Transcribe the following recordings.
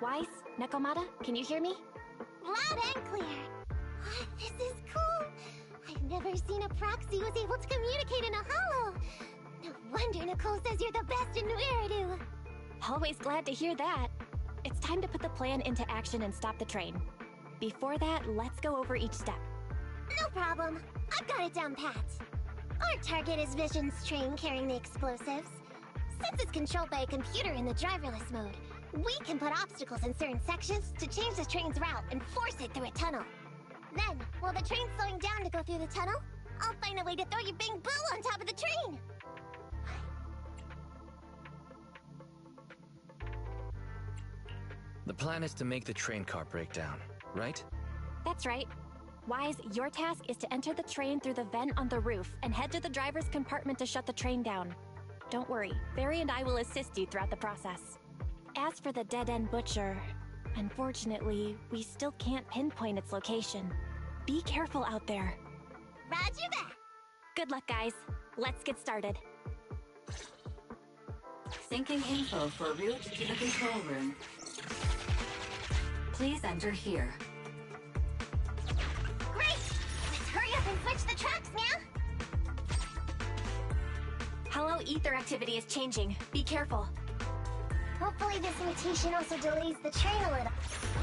Wise, Nekomata, can you hear me? Loud and clear. This is cool. I've never seen a proxy who was able to communicate in a holo. No wonder Nicole says you're the best in Nueridu. Always glad to hear that. It's time to put the plan into action and stop the train. Before that, let's go over each step. No problem. I've got it down pat. Our target is Vision's train carrying the explosives. Since it's controlled by a computer in the driverless mode, we can put obstacles in certain sections to change the train's route and force it through a tunnel. Then, while the train's slowing down to go through the tunnel, I'll find a way to throw your big boo on top of the train! The plan is to make the train car break down, right? That's right. Wise, your task is to enter the train through the vent on the roof and head to the driver's compartment to shut the train down. Don't worry, Barry and I will assist you throughout the process. As for the dead-end butcher, unfortunately, we still can't pinpoint its location. Be careful out there. Roger that! Good luck, guys. Let's get started. Syncing info for route to the control room. Please enter here. Great! Let's hurry up and switch the tracks now! Hello, ether activity is changing. Be careful. Hopefully this mutation also delays the train a little.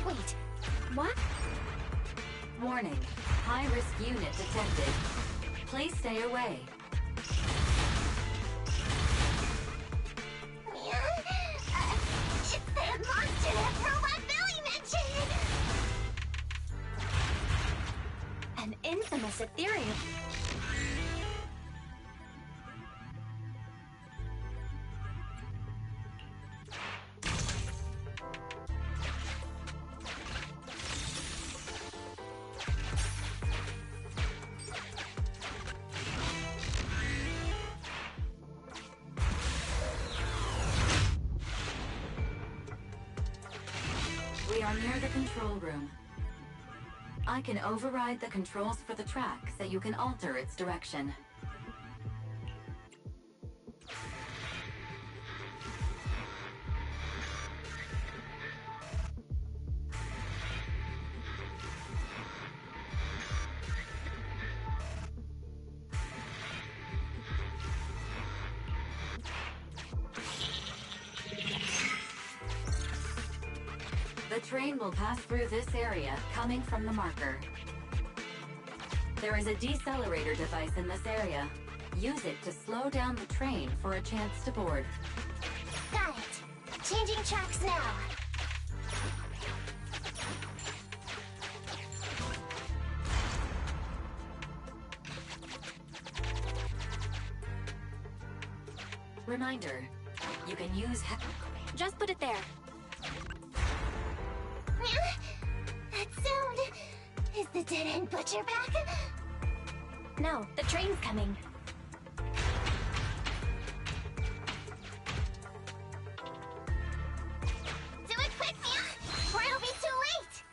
Wait, what? Warning. High-risk unit detected. Please stay away. It's that monster that Robot Billy mentioned! An infamous Ethereum. We are near the control room. I can override the controls for the track so you can alter its direction. The train will pass through this area, coming from the marker. There is a decelerator device in this area. Use it to slow down the train for a chance to board. Got it. Changing tracks now. Reminder, you can use Just put it there. That sound... Is the dead-end butcher back? No, the train's coming. Do it quick, Mia, or it'll be too late!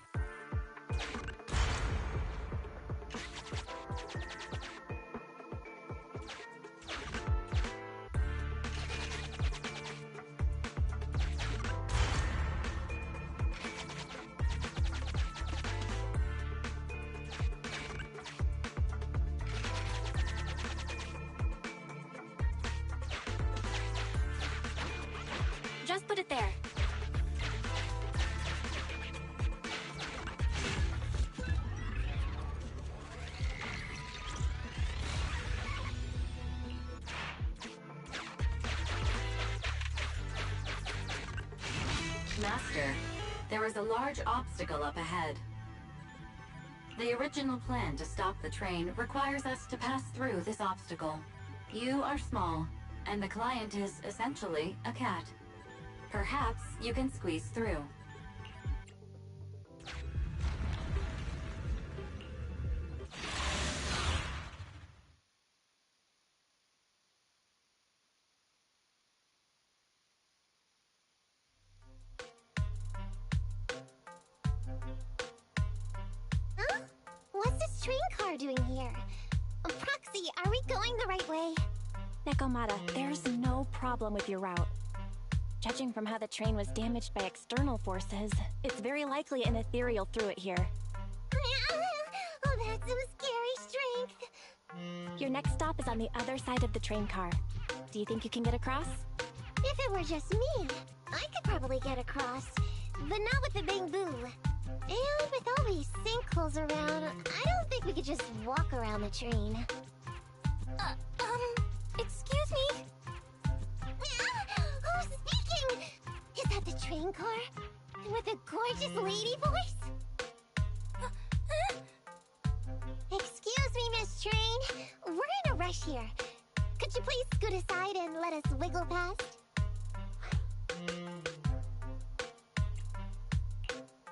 Just put it there. Master, there is a large obstacle up ahead. The original plan to stop the train requires us to pass through this obstacle. You are small, and the client is essentially a cat. Perhaps you can squeeze through. Huh? What's this train car doing here? Proxy, are we going the right way? Nekomata, there's no problem with your route. Judging from how the train was damaged by external forces, it's very likely an ethereal threw it here. Oh, that's some scary strength. Your next stop is on the other side of the train car. Do you think you can get across? If it were just me, I could probably get across, but not with the bamboo. And with all these sinkholes around, I don't think we could just walk around the train. Excuse me? Who's speaking? Is that the train car? With a gorgeous lady voice? Excuse me, Miss Train. We're in a rush here. Could you please scoot aside and let us wiggle past?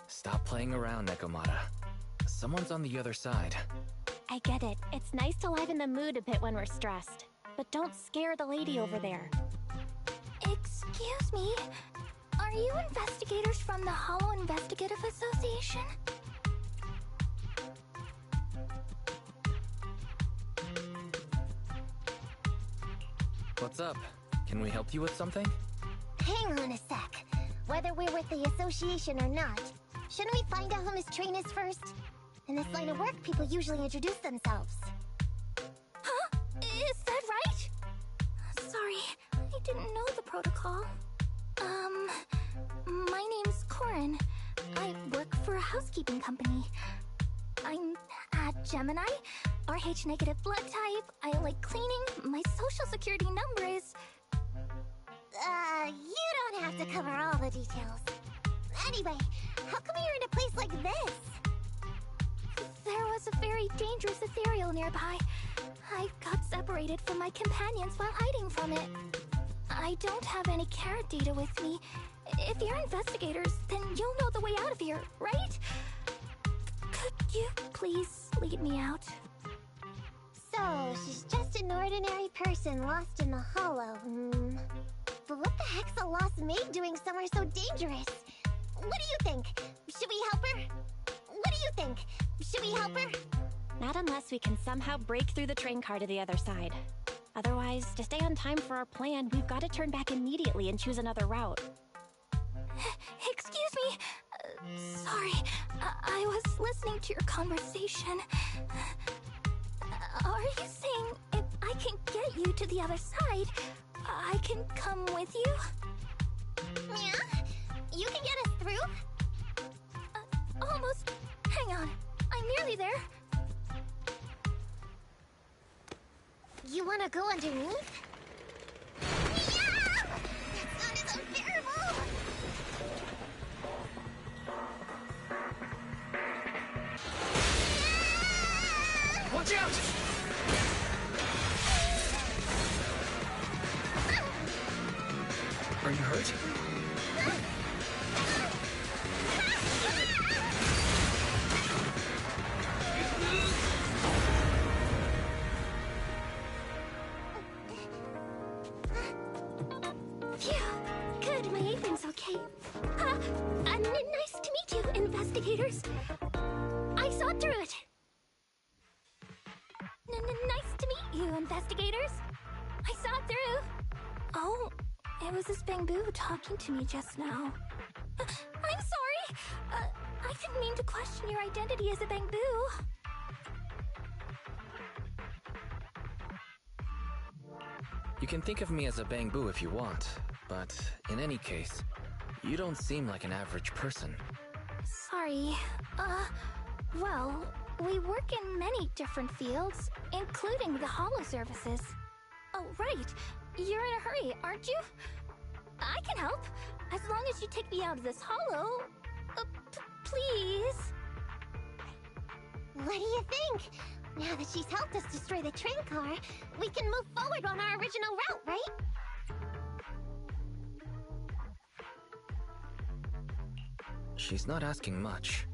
Stop playing around, Nekomata. Someone's on the other side. I get it. It's nice to liven the mood a bit when we're stressed. But don't scare the lady over there. Excuse me? Are you investigators from the Hollow Investigative Association? What's up? Can we help you with something? Hang on a sec. Whether we're with the association or not, shouldn't we find out who Miss Train is first? In this line of work, people usually introduce themselves. Huh? Is that right? Sorry, I didn't know the protocol. My name's Corin. I work for a housekeeping company. I'm a Gemini, RH negative blood type. I like cleaning. My social security number is... You don't have to cover all the details. Anyway, how come you're in a place like this? There was a very dangerous ethereal nearby. I got separated from my companions while hiding from it. I don't have any carrot data with me. If you're investigators, then you'll know the way out of here, right? Could you please lead me out? So, she's just an ordinary person lost in the Hollow. But what the heck's a lost maid doing somewhere so dangerous? What do you think? Should we help her? What do you think? Should we help her? Not unless we can somehow break through the train car to the other side. Otherwise, to stay on time for our plan, we've got to turn back immediately and choose another route. Excuse me. Sorry, I was listening to your conversation. Are you saying if I can get you to the other side, I can come with you? Yeah? You can get us through? Almost. Hang on. I'm nearly there. You wanna go underneath? Yeah! That sound is unbearable! Watch out! Are you hurt? Phew. Good, my apron's okay. Nice to meet you, investigators. I saw through it. Nice to meet you, investigators. I saw it through. Oh, it was this bamboo talking to me just now. I'm sorry. I didn't mean to question your identity as a bamboo. You can think of me as a bamboo if you want, but in any case, you don't seem like an average person. Sorry. Well, we work in many different fields, including the Hollow services. Oh, right. You're in a hurry, aren't you? I can help, as long as you take me out of this Hollow. Please? What do you think? Now that she's helped us destroy the train car, we can move forward on our original route, right? She's not asking much.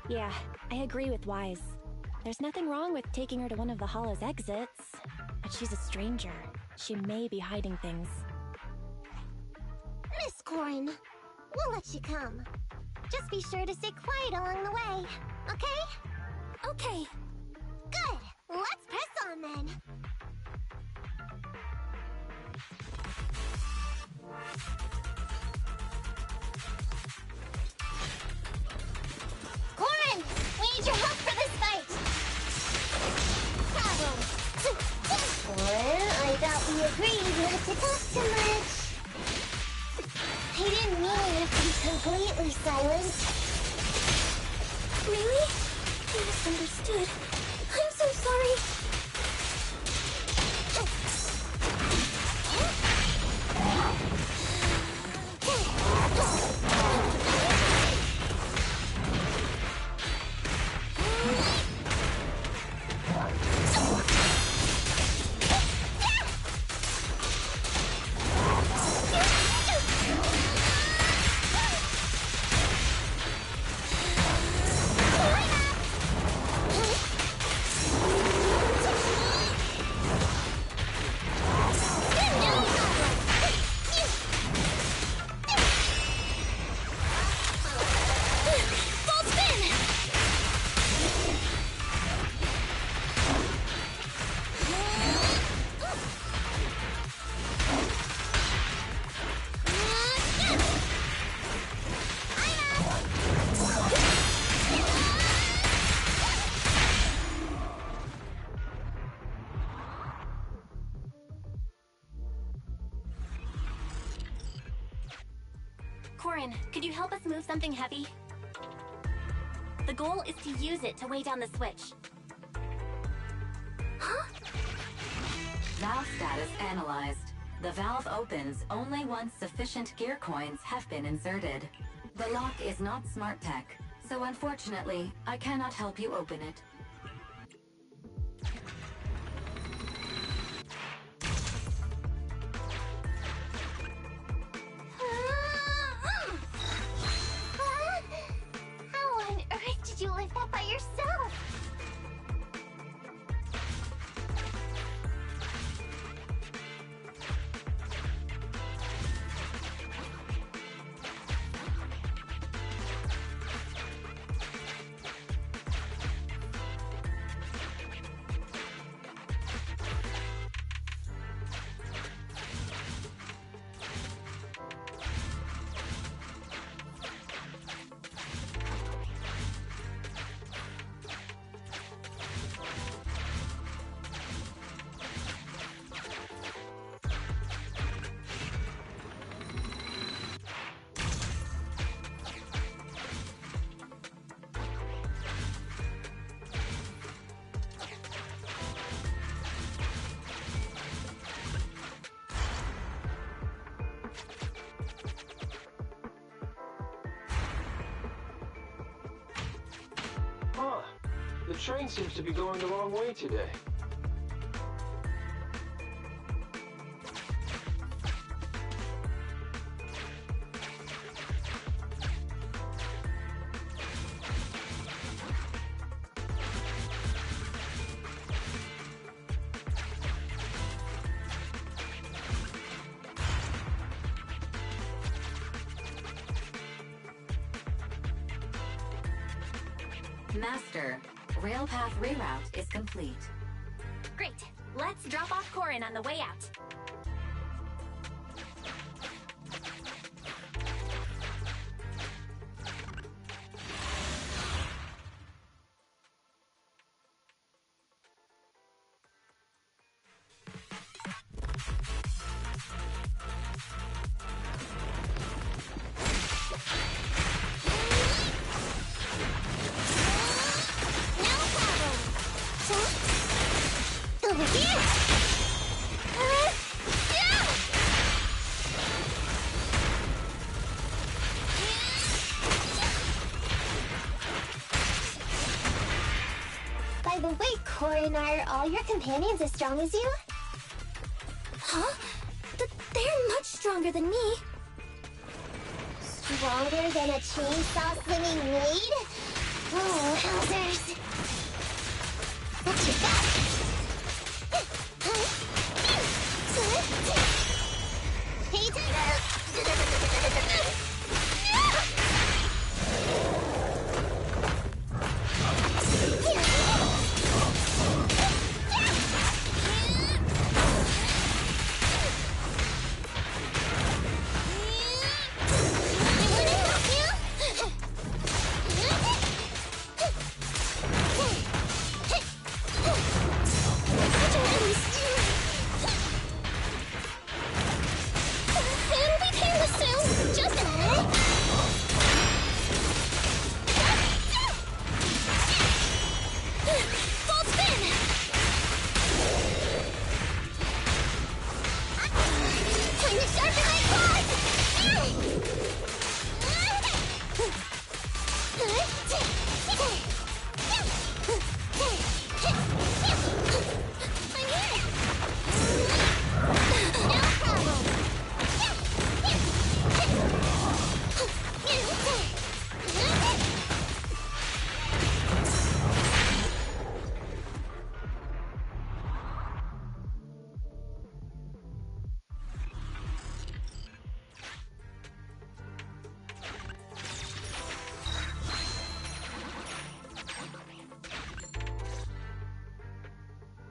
Yeah, I agree with Wise. There's nothing wrong with taking her to one of the Hollow's exits, but she's a stranger. She may be hiding things. Miss Corin, we'll let you come. Just be sure to stay quiet along the way, okay? Okay. Good! Let's press on then! agreed not to talk too much. I didn't mean you to be completely silent. Really? I misunderstood. I'm so sorry. Corin, could you help us move something heavy? The goal is to use it to weigh down the switch. Huh? Valve status analyzed. The valve opens only once sufficient gear coins have been inserted. The lock is not smart tech, so unfortunately, I cannot help you open it. How on earth did you lift that by yourself? Huh. The train seems to be going the wrong way today. Master, rail path reroute is complete. Great. Let's drop off Corin on the way out. Over here! By the way, Corin, are all your companions as strong as you? Huh? They're much stronger than me. Stronger than a chainsaw swinging maid? Oh, wowzers! What's your back?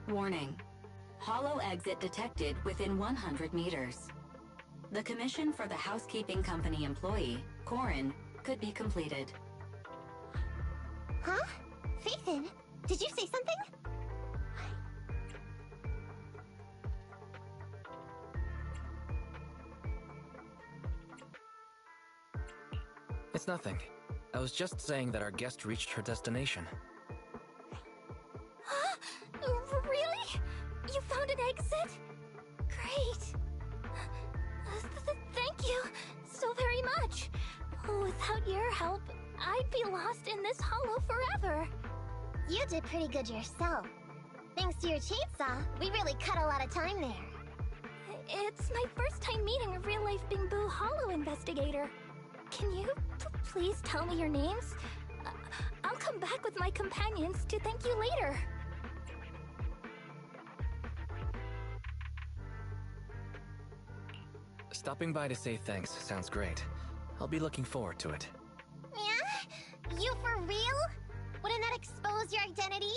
Warning. Hollow exit detected within 100 meters. The commission for the housekeeping company employee, Corin, could be completed. Huh? Phaethon, did you say something? It's nothing. I was just saying that our guest reached her destination. Huh? Really? You found an exit? Great. Thank you so very much. Without your help, I'd be lost in this hollow forever. You did pretty good yourself. Thanks to your chainsaw, we really cut a lot of time there. It's my first time meeting a real-life Bingbu Hollow investigator. Can you please tell me your names? I'll come back with my companions to thank you later. Stopping by to say thanks sounds great. I'll be looking forward to it. Yeah? You for real? Wouldn't that expose your identity?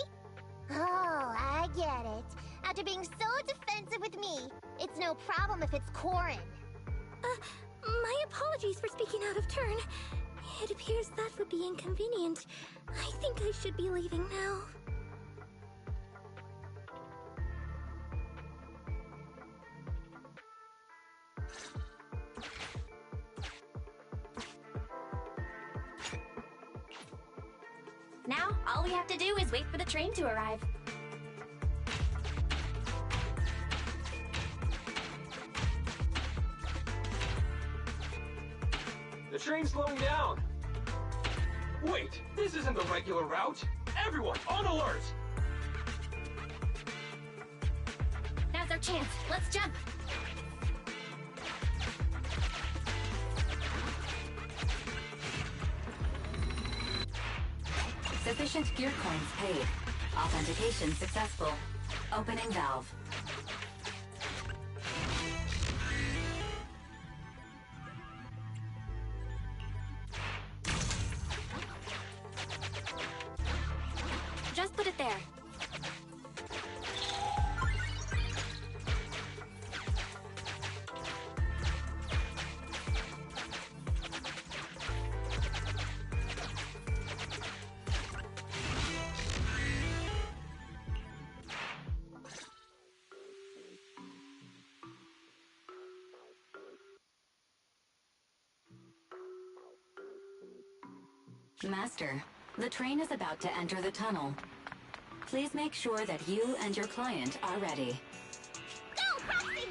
Oh, I get it. After being so defensive with me, it's no problem if it's Corin. My apologies for speaking out of turn. It appears that would be inconvenient. I think I should be leaving now. Now, all we have to do is wait for the train to arrive. The train's slowing down! Wait, this isn't the regular route! Everyone, on alert! Now's our chance. Let's jump. Sufficient gear coins paid. Authentication successful. Opening valve. Just put it there. Master, the train is about to enter the tunnel. Please make sure that you and your client are ready. Go, Roxy!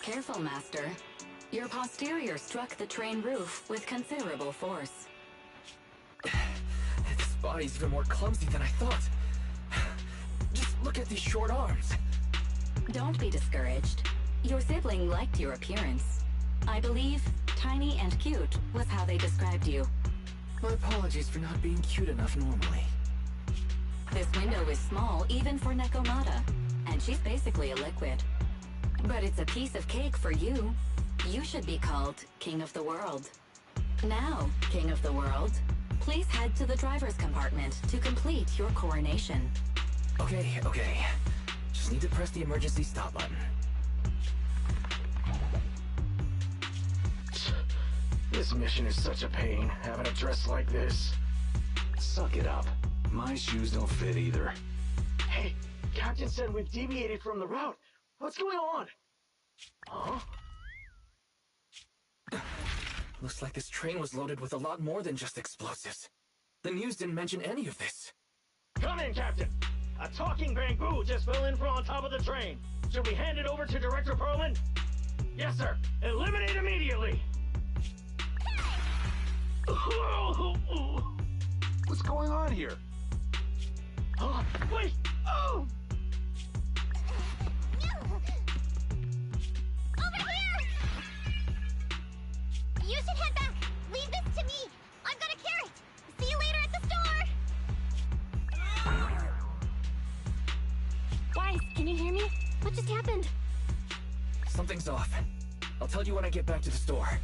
Careful, Master. Your posterior struck the train roof with considerable force. This body's even more clumsy than I thought. Just look at these short arms. Don't be discouraged. Your sibling liked your appearance. I believe tiny and cute was how they described you. My apologies for not being cute enough normally. This window is small even for Nekomata, and she's basically a liquid. But it's a piece of cake for you. You should be called King of the World. Now, King of the World, please head to the driver's compartment to complete your coronation. Okay. Just need to press the emergency stop button. This mission is such a pain, having a dress like this. Suck it up. My shoes don't fit either. Hey, Captain said we've deviated from the route. What's going on? Huh? Looks like this train was loaded with a lot more than just explosives. The news didn't mention any of this. Come in, Captain! A talking bamboo just fell in from on top of the train. Should we hand it over to Director Perlman? Yes, sir. Eliminate immediately! What's going on here? Wait! Oh! Over here! You should head back. Leave this to me. I've got a carrot. See you later at the store. Wise, can you hear me? What just happened? Something's off. I'll tell you when I get back to the store.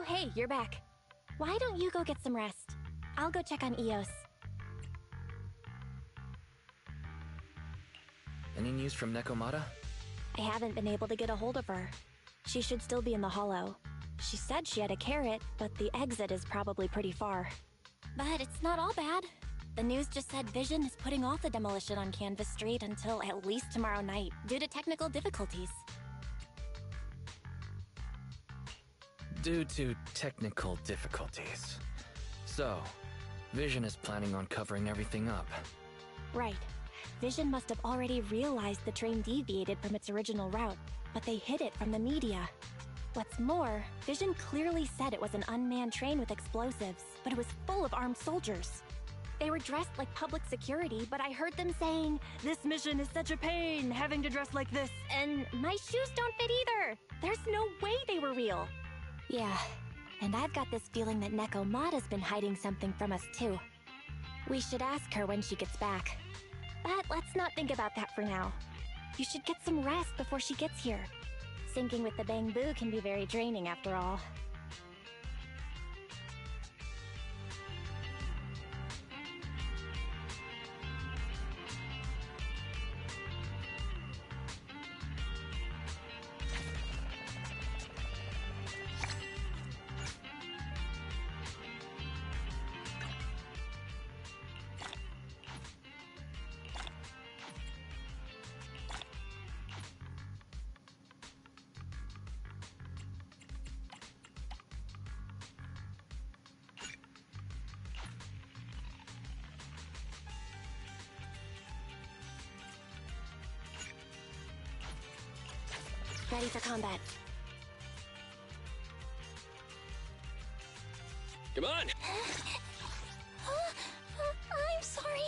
hey, you're back. Why don't you go get some rest? I'll go check on Eos. Any news from Nekomata? I haven't been able to get a hold of her. She should still be in the hollow. She said she had a carrot, but the exit is probably pretty far. But it's not all bad. The news just said Vision is putting off the demolition on Canvas Street until at least tomorrow night, due to technical difficulties. Due to technical difficulties. So, Vision is planning on covering everything up. Right. Vision must have already realized the train deviated from its original route, but they hid it from the media. What's more, Vision clearly said it was an unmanned train with explosives, but it was full of armed soldiers. They were dressed like public security, but I heard them saying, "This mission is such a pain, having to dress like this," and my shoes don't fit either! There's no way they were real! Yeah, and I've got this feeling that Nekomata's been hiding something from us too. We should ask her when she gets back. But let's not think about that for now. You should get some rest before she gets here. Syncing with the Bangbu can be very draining after all. Ready for combat. Come on! I'm sorry.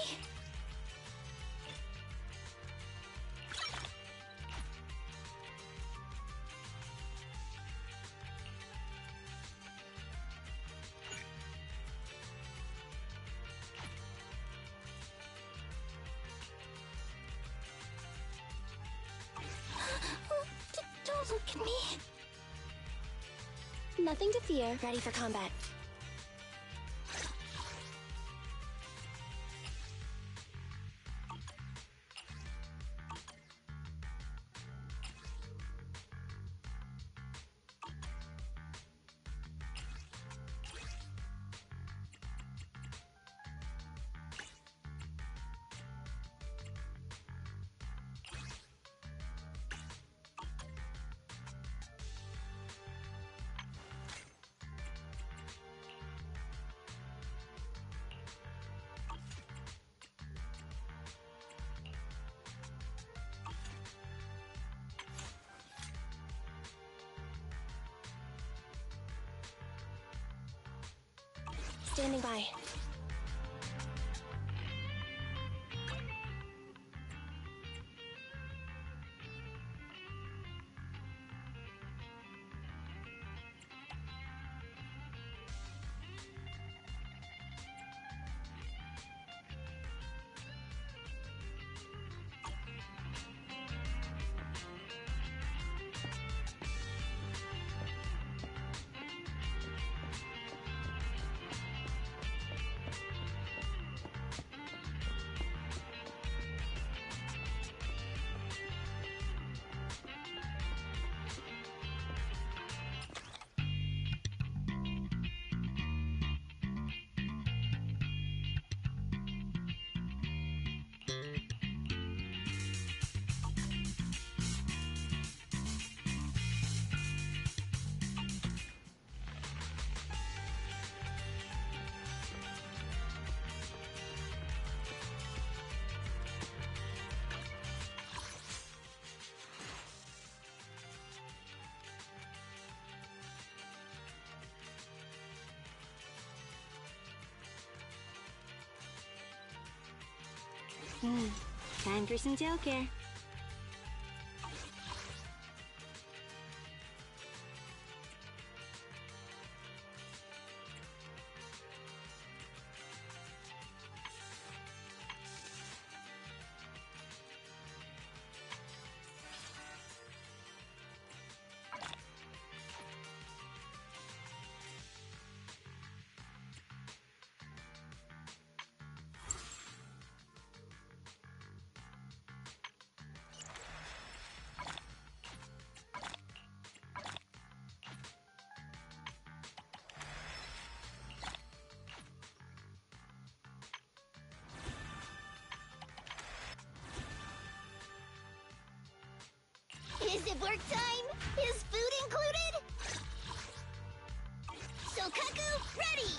Don't look at me. Nothing to fear. Ready for combat. Standing by. Time for some gel care. Is it work time? Is food included? Sokaku, ready!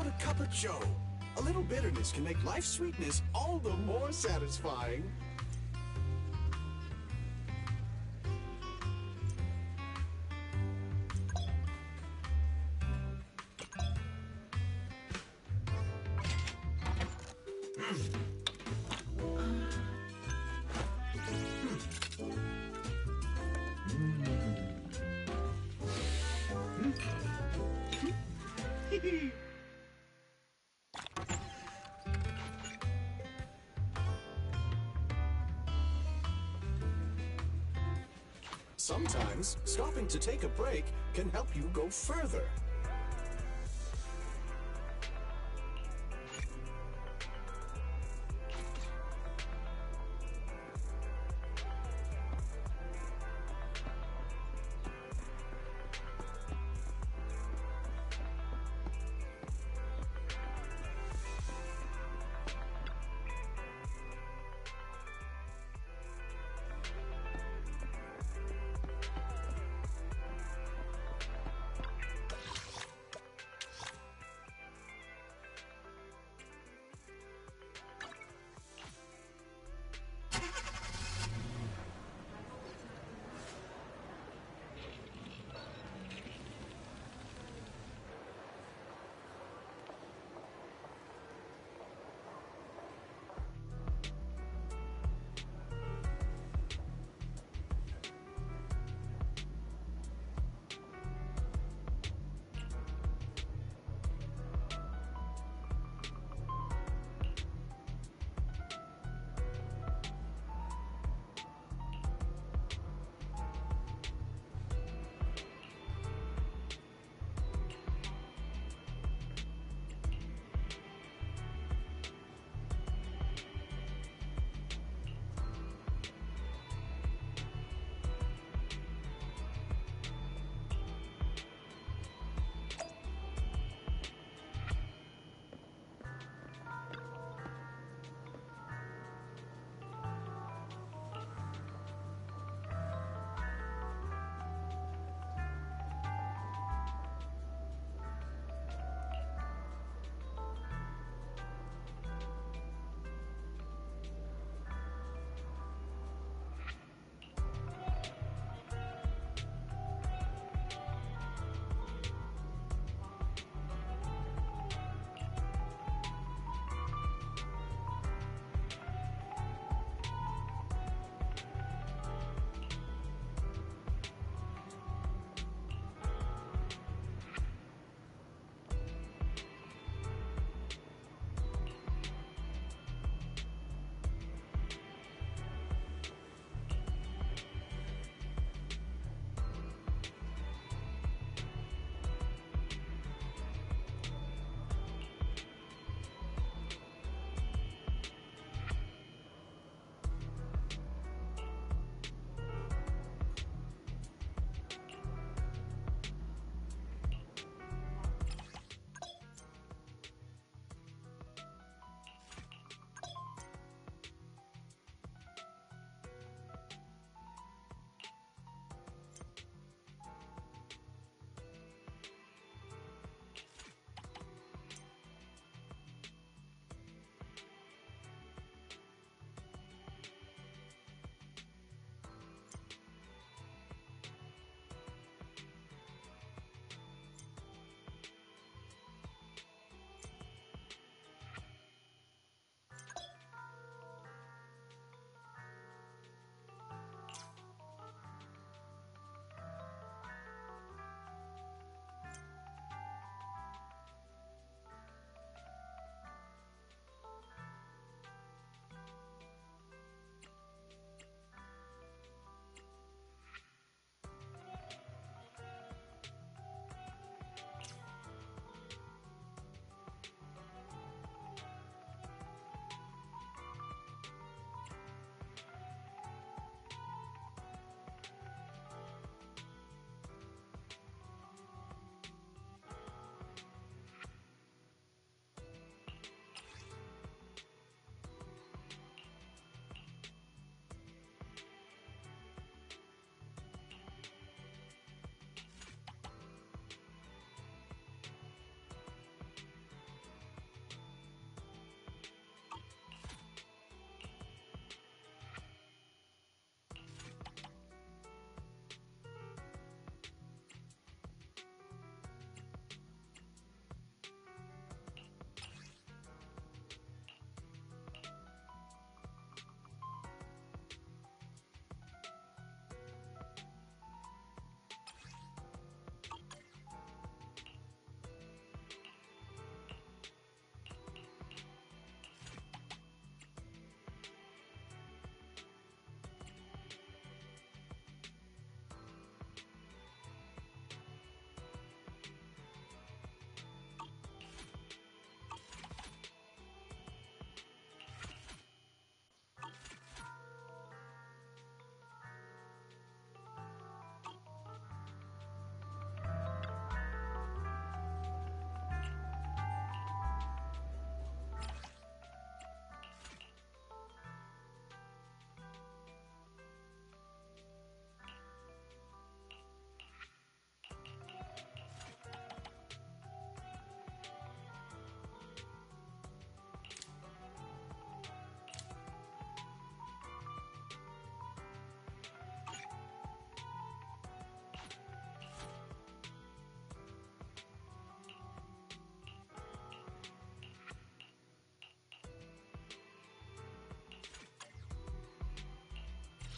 about a cup of joe? A little bitterness can make life's sweetness all the more satisfying. Sometimes, stopping to take a break can help you go further.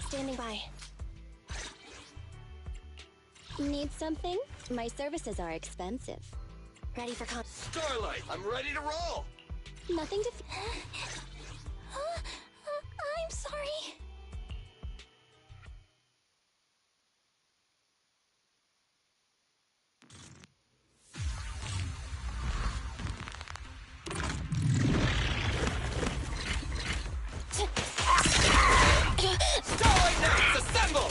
Standing by. Need something? My services are expensive. Ready for Starlight, I'm ready to roll! Nothing to I'm sorry. Starlight Knights, assemble!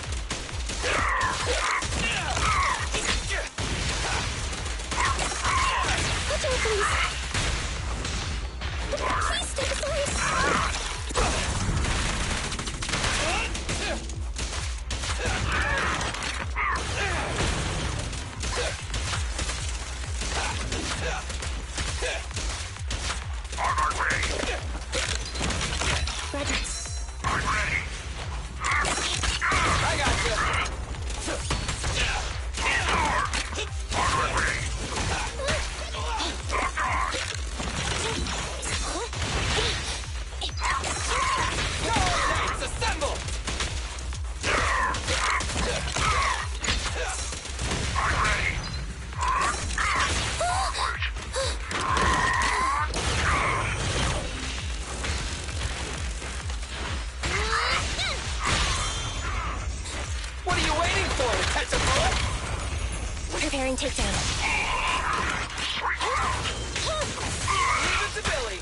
Please step aside! Roger. I'm ready. I got you. Knights, assemble! I'm ready. What are you waiting for, to catch a bullet? Preparing takedown. Leave it to Billy.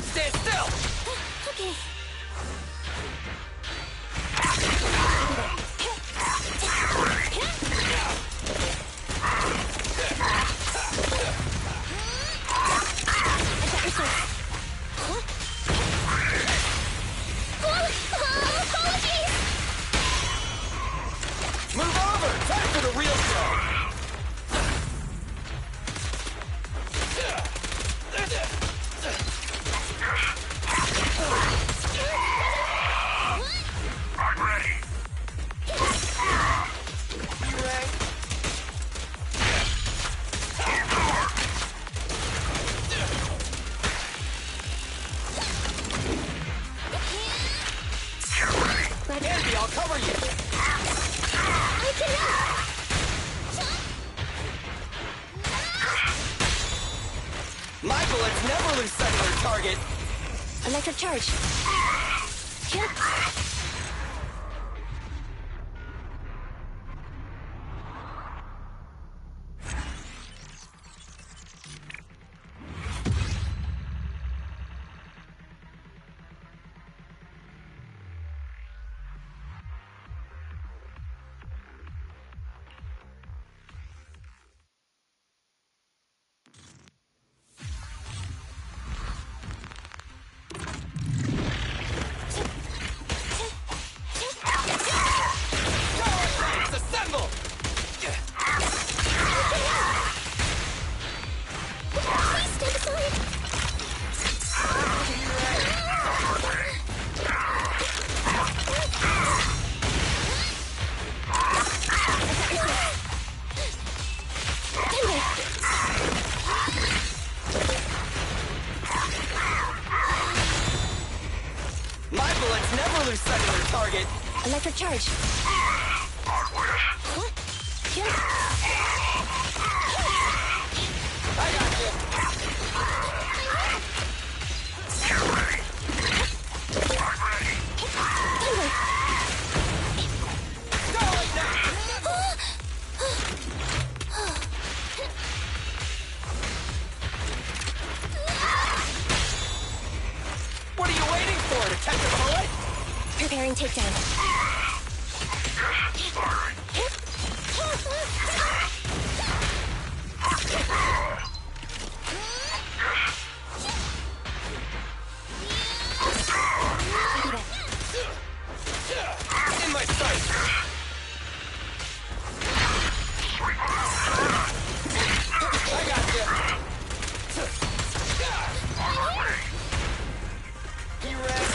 Stand still. Okay. Move over! Time for the real show! I'm ready. You ready? Andy, I'll cover you! My bullets never lose sight of their target. Electric charge. Assemble! Please step aside. My bullets never lose sight of their target. Electric charge. I got you. Starlight Knight! What are you waiting for, to catch a bullet? Preparing takedown. In my sight! I got you! You ready?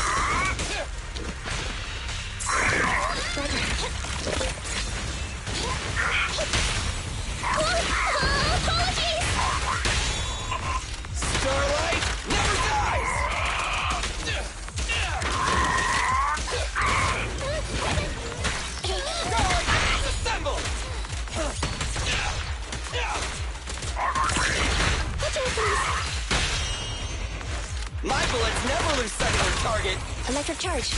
Starlight never dies! electric charge.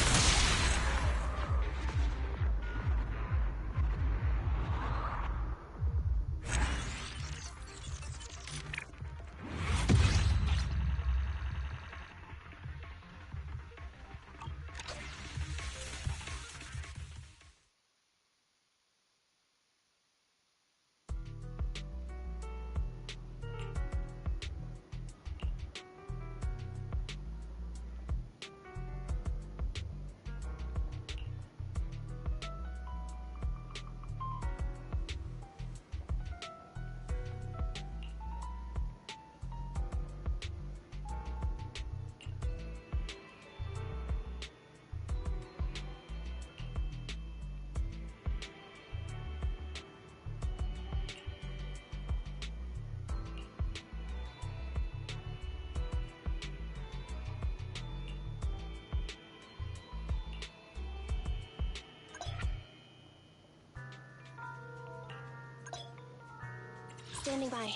Standing by.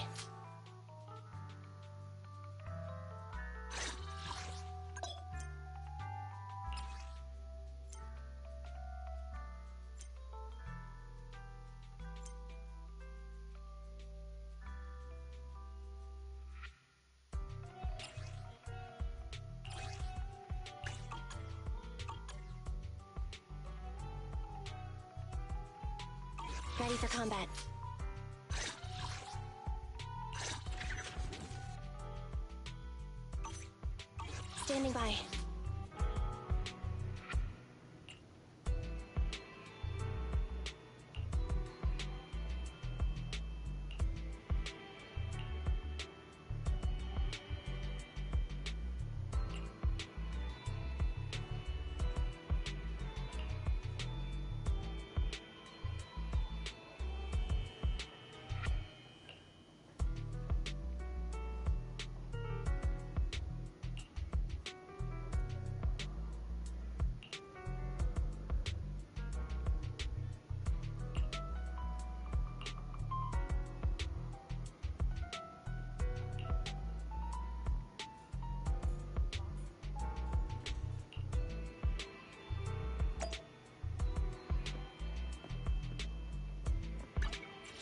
Ready for combat. Standing by.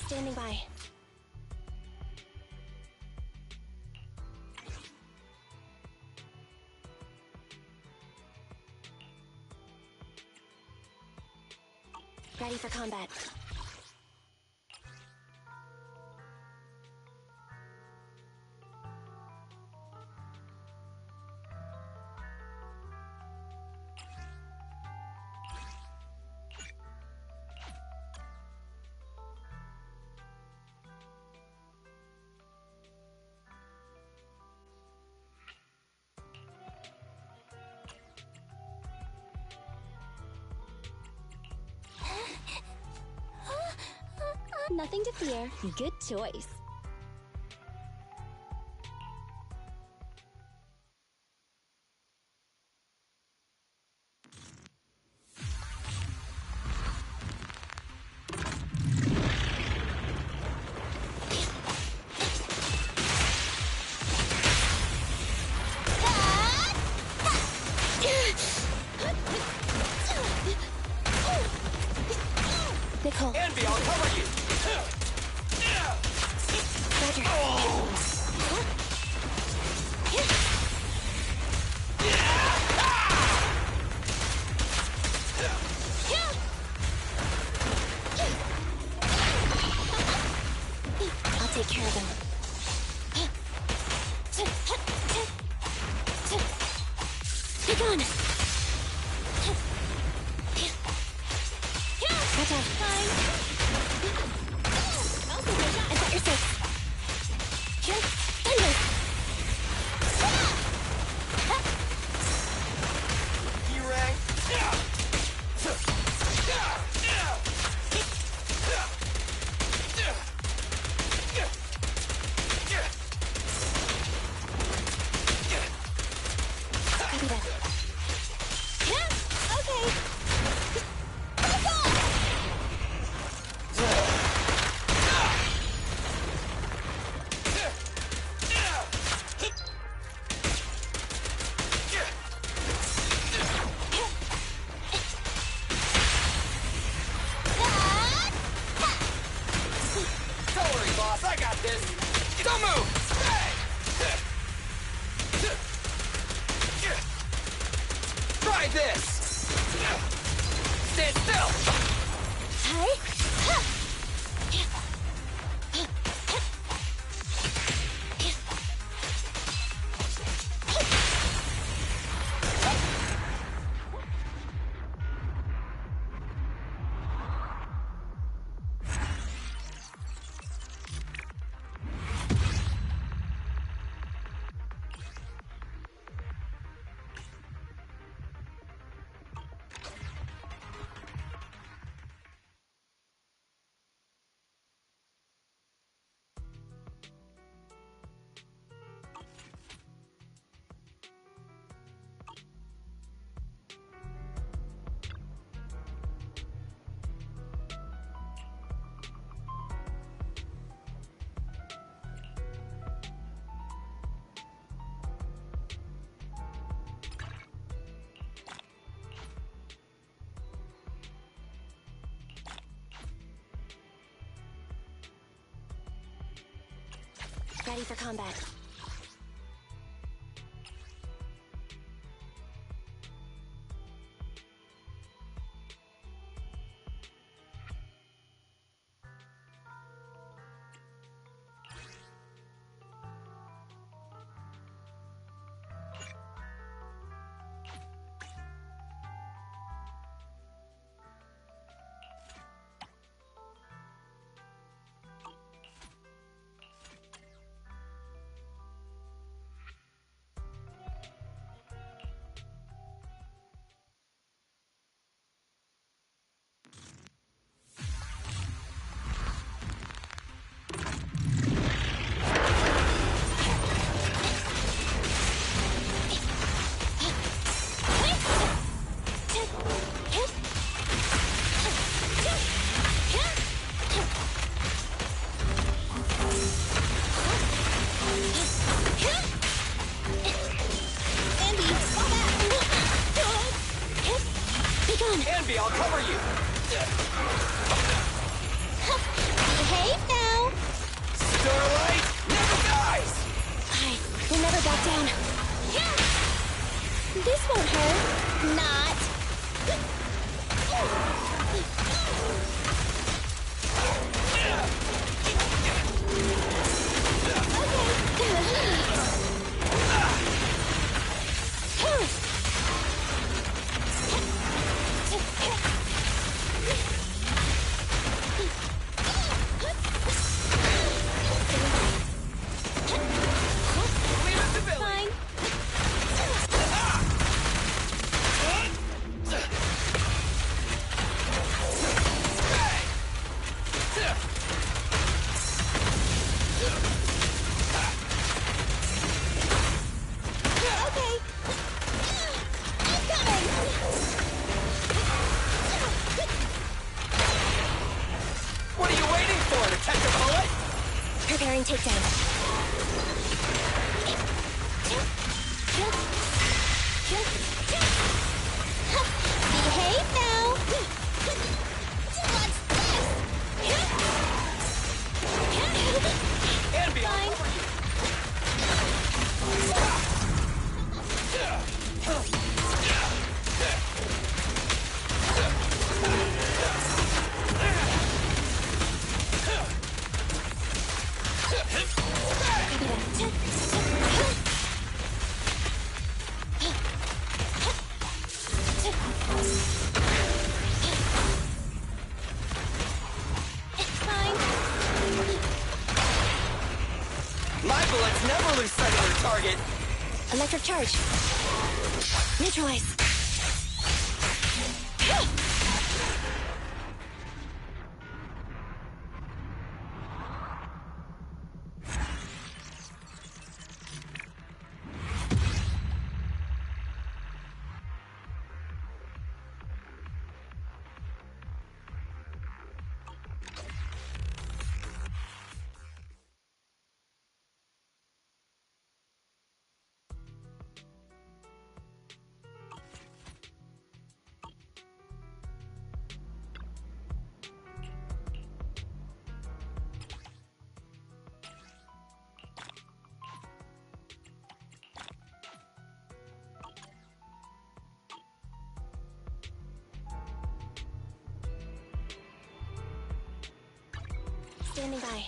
Standing by. Ready for combat. Nothing to fear. Good choice. Nicole. Envy, I'll cover you! Roger. I'll take care of them. Be gone! Watch out. Fine. I'll take my shot. I thought you're safe. Thunder! E-Rank! Copy that. Okay. Ready for combat. Anby, I'll cover you! Behave now! Starlight never dies! We'll never back down. This won't hurt. Not. Preparing takedown. Behave now! Anby, I'll cover you! My bullets never lose sight of their target. Electric charge. Neutralize. Standing by.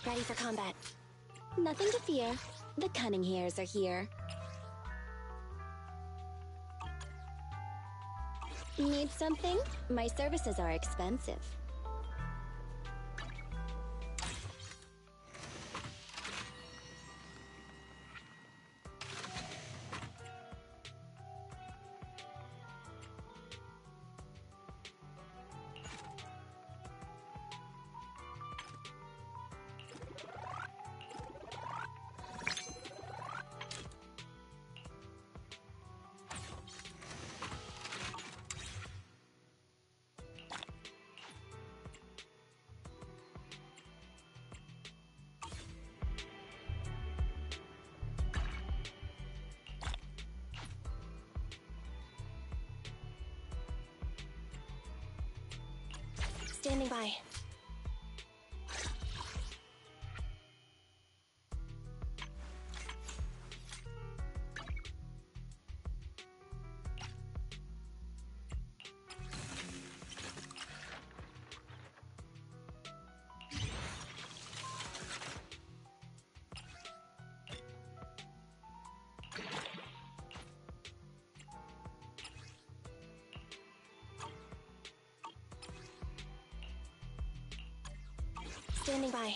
Ready for combat. Nothing to fear. The cunning hairs are here. Need something? My services are expensive. Standing by. Standing by.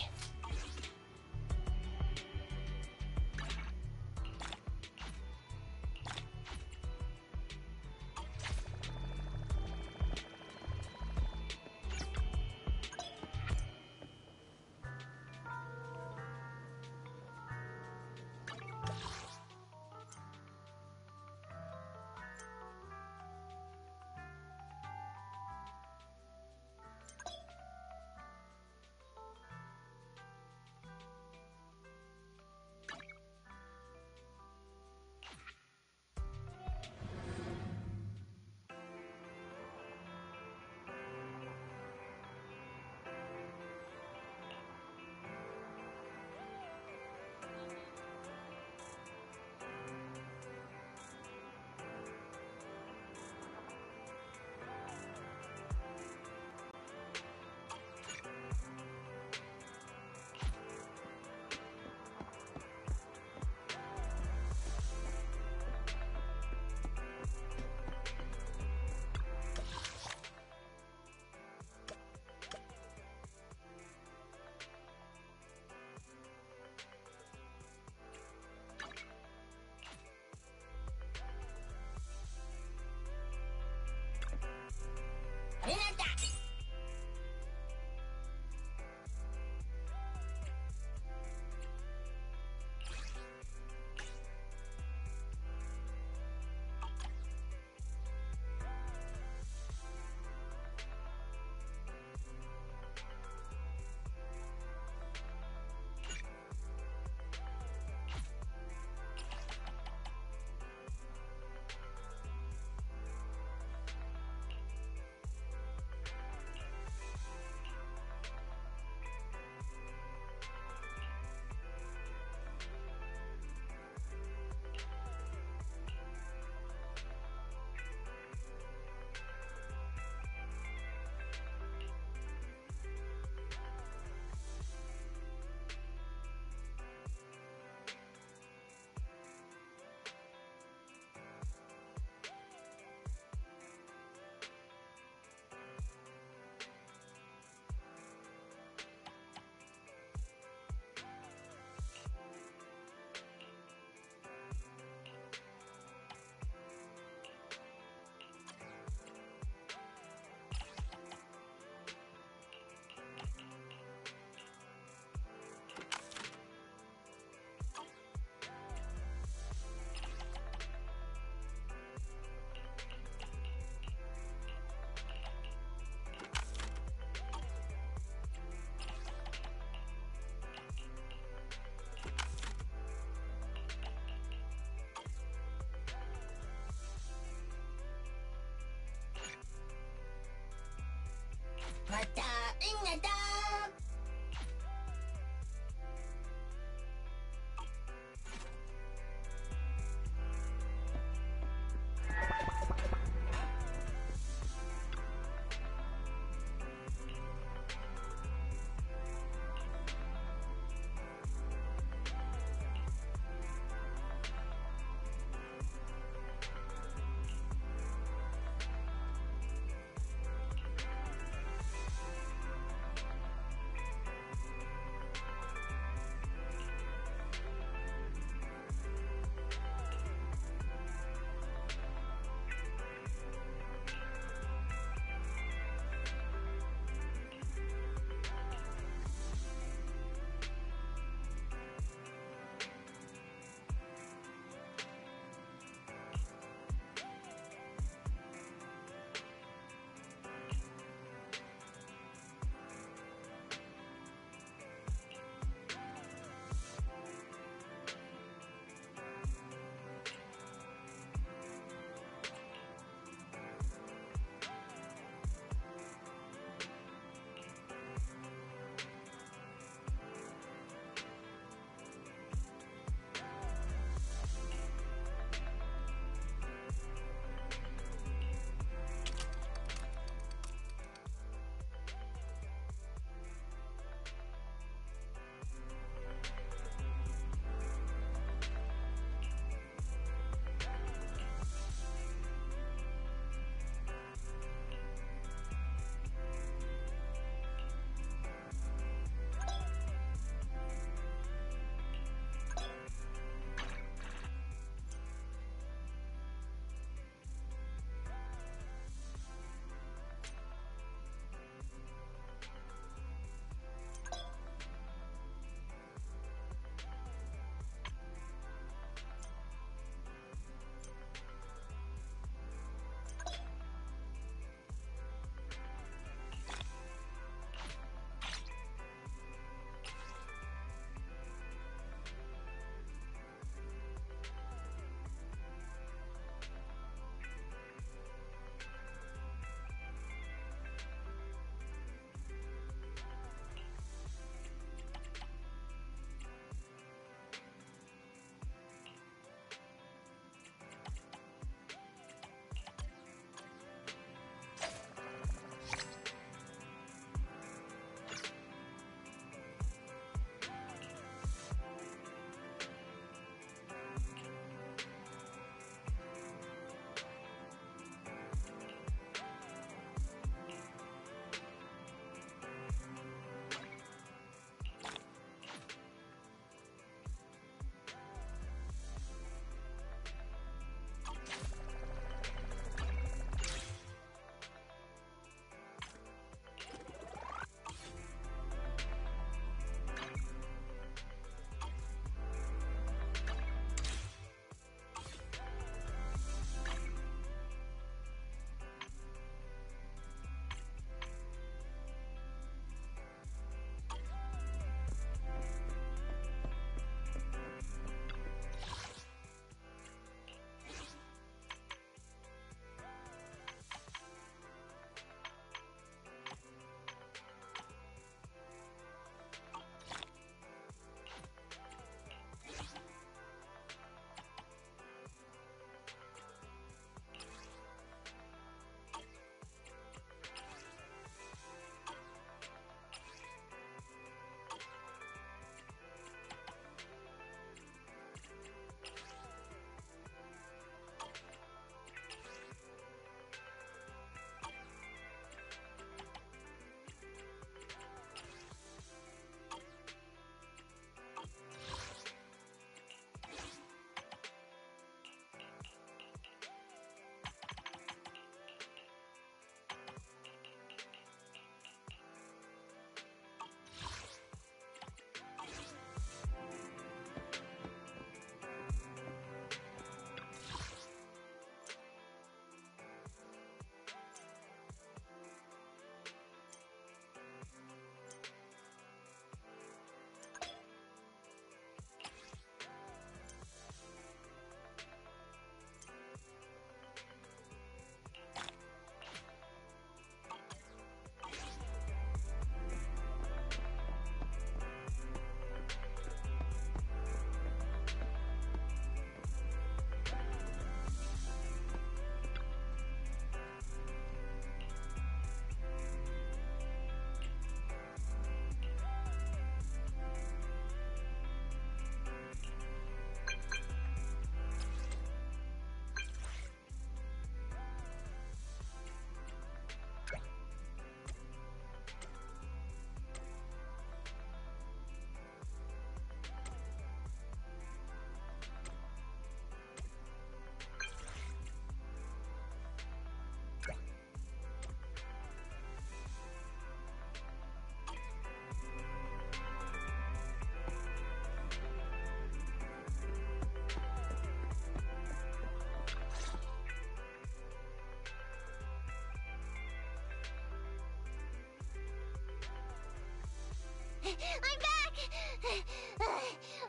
I'm back!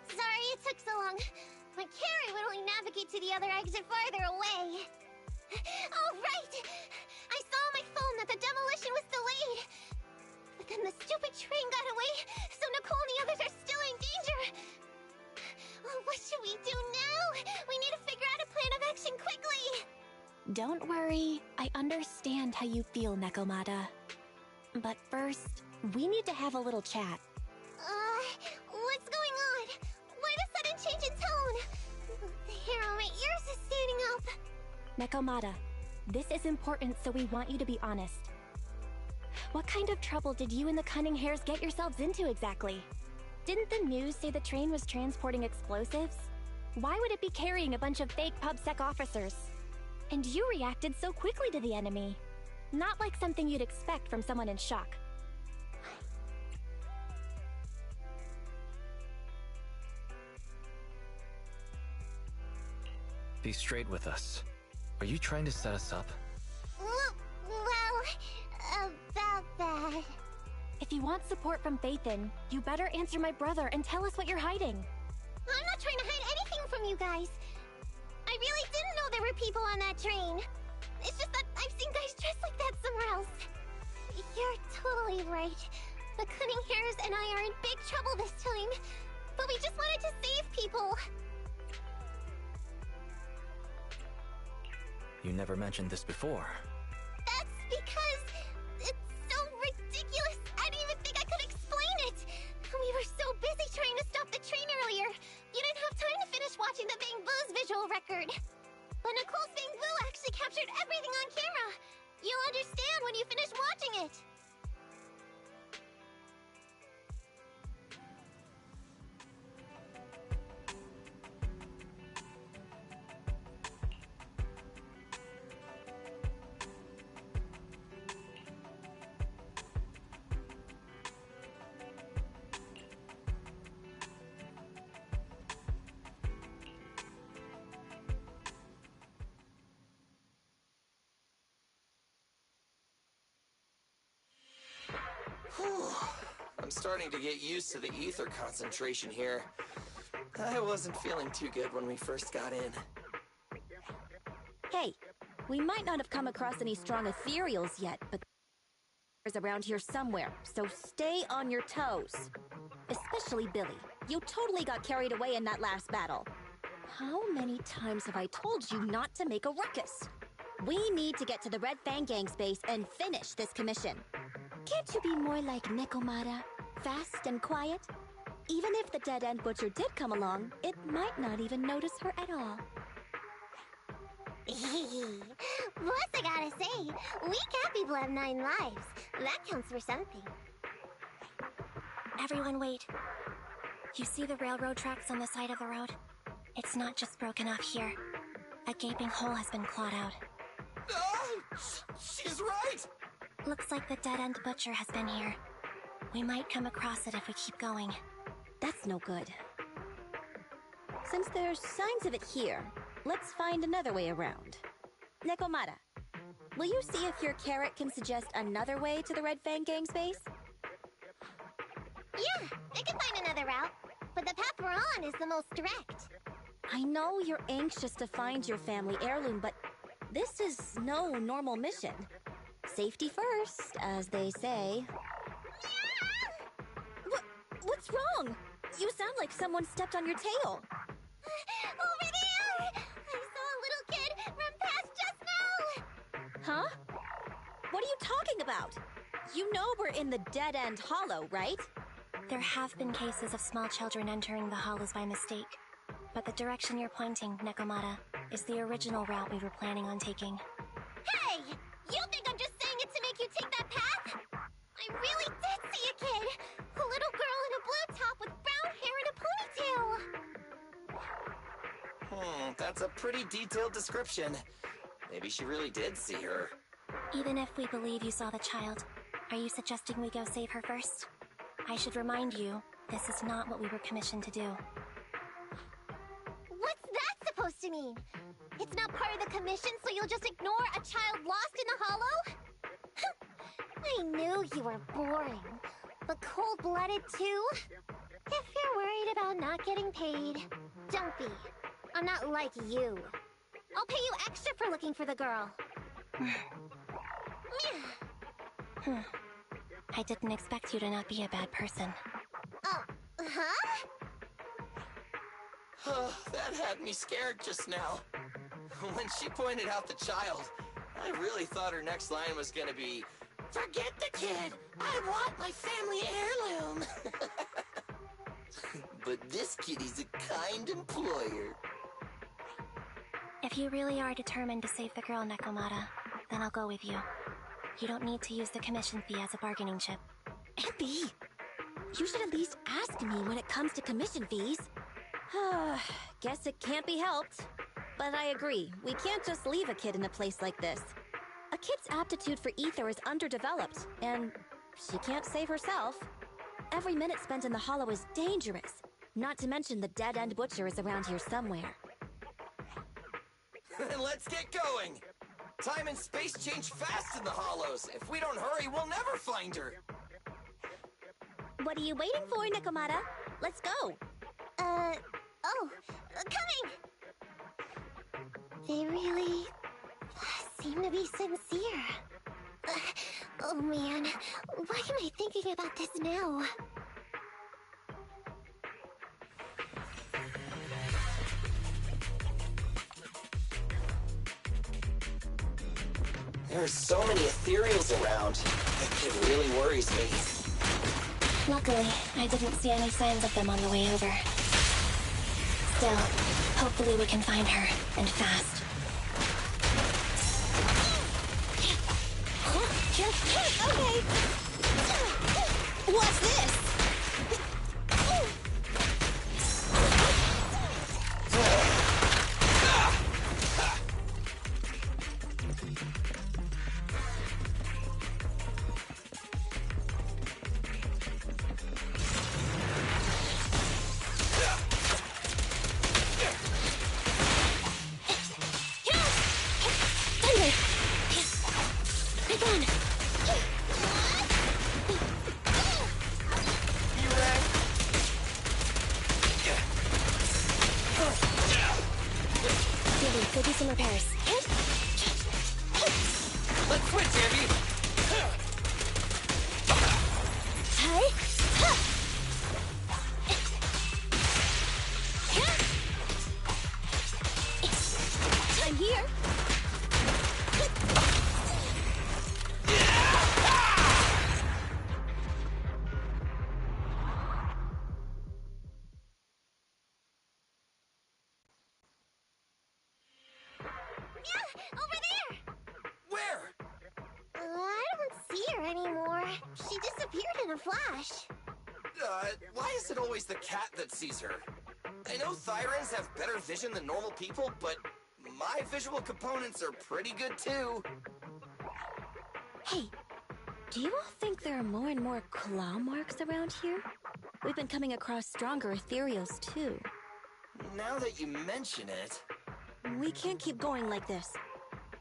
Sorry it took so long. My carry would only navigate to the other exit farther away. Oh, right! I saw on my phone that the demolition was delayed. But then the stupid train got away, so Nicole and the others are still in danger. Oh, what should we do now? We need to figure out a plan of action quickly. Don't worry. I understand how you feel, Nekomata. But first, we need to have a little chat. What's going on? Why the sudden change in tone? The hair on my ears is standing up. Nekomata, this is important, so we want you to be honest. What kind of trouble did you and the Cunning Hares get yourselves into exactly? Didn't the news say the train was transporting explosives? Why would it be carrying a bunch of fake PubSec officers? And you reacted so quickly to the enemy. Not like something you'd expect from someone in shock. Be straight with us. Are you trying to set us up? Well, about that. If you want support from Faithin, you better answer my brother and tell us what you're hiding. I'm not trying to hide anything from you guys. I really didn't know there were people on that train. It's just that I've seen guys dressed like that somewhere else. You're totally right. The Cunning Hares and I are in big trouble this time. But we just wanted to save people. You never mentioned this before. That's because it's so ridiculous. I didn't even think I could explain it. We were so busy trying to stop the train earlier. You didn't have time to finish watching the Bang Boo's visual record. But Nicole's Bang Boo actually captured everything on camera. You'll understand when you finish watching it. I'm starting to get used to the ether concentration here. I wasn't feeling too good when we first got in. Hey, we might not have come across any strong ethereals yet, but there's around here somewhere, so stay on your toes. Especially Billy. You totally got carried away in that last battle. How many times have I told you not to make a ruckus? We need to get to the Red Fang Gang's base and finish this commission. Can't you be more like Nekomata? Fast and quiet? Even if the dead-end butcher did come along, it might not even notice her at all. Plus, I gotta say, we cat people have 9 lives. That counts for something. Everyone wait. You see the railroad tracks on the side of the road? It's not just broken off here. A gaping hole has been clawed out. She's right! Looks like the dead-end butcher has been here. We might come across it if we keep going. That's no good. Since there's signs of it here, let's find another way around. Nekomata, will you see if your carrot can suggest another way to the Red Fang Gang's base? Yeah, I can find another route, but the path we're on is the most direct. I know you're anxious to find your family heirloom, but this is no normal mission. Safety first, as they say. What's wrong? You sound like someone stepped on your tail. Over there! I saw a little kid run past just now! Huh? What are you talking about? You know we're in the dead-end hollow, right? There have been cases of small children entering the hollows by mistake. But the direction you're pointing, Nekomata, is the original route we were planning on taking. Hey! You think I'm just saying it to make you take that path? I really did see a kid! A little girl in a blue top with brown hair and a ponytail! That's a pretty detailed description. Maybe she really did see her. Even if we believe you saw the child, are you suggesting we go save her first? I should remind you, this is not what we were commissioned to do. What's that supposed to mean? It's not part of the commission, so you'll just ignore a child lost in the hollow? I knew you were boring. But cold-blooded too? If you're worried about not getting paid, don't be. I'm not like you. I'll pay you extra for looking for the girl. I didn't expect you to not be a bad person. Huh? That had me scared just now. When she pointed out the child, I really thought her next line was gonna be, "Forget the kid! I want my family heirloom!" But this kitty's a kind employer. If you really are determined to save the girl, Nekomata, then I'll go with you. You don't need to use the commission fee as a bargaining chip. Abby! You should at least ask me when it comes to commission fees. Guess it can't be helped. But I agree, we can't just leave a kid in a place like this. A kid's aptitude for ether is underdeveloped, and she can't save herself. Every minute spent in the hollow is dangerous. Not to mention the dead-end butcher is around here somewhere. Then let's get going! Time and space change fast in the hollows. If we don't hurry, we'll never find her. What are you waiting for, Nekomata? Let's go! Coming! They really seem to be sincere. Oh man, why am I thinking about this now? There are so many ethereals around. It really worries me. Luckily, I didn't see any signs of them on the way over. Still, hopefully we can find her, and fast. Okay! What's this? Could do some repairs. Let's switch, Abby! I'm here. Over there! Where? I don't see her anymore. She disappeared in a flash. Why is it always the cat that sees her? I know Thyrans have better vision than normal people, but my visual components are pretty good too. Hey, do you all think there are more and more claw marks around here? We've been coming across stronger ethereals too. Now that you mention it... We can't keep going like this.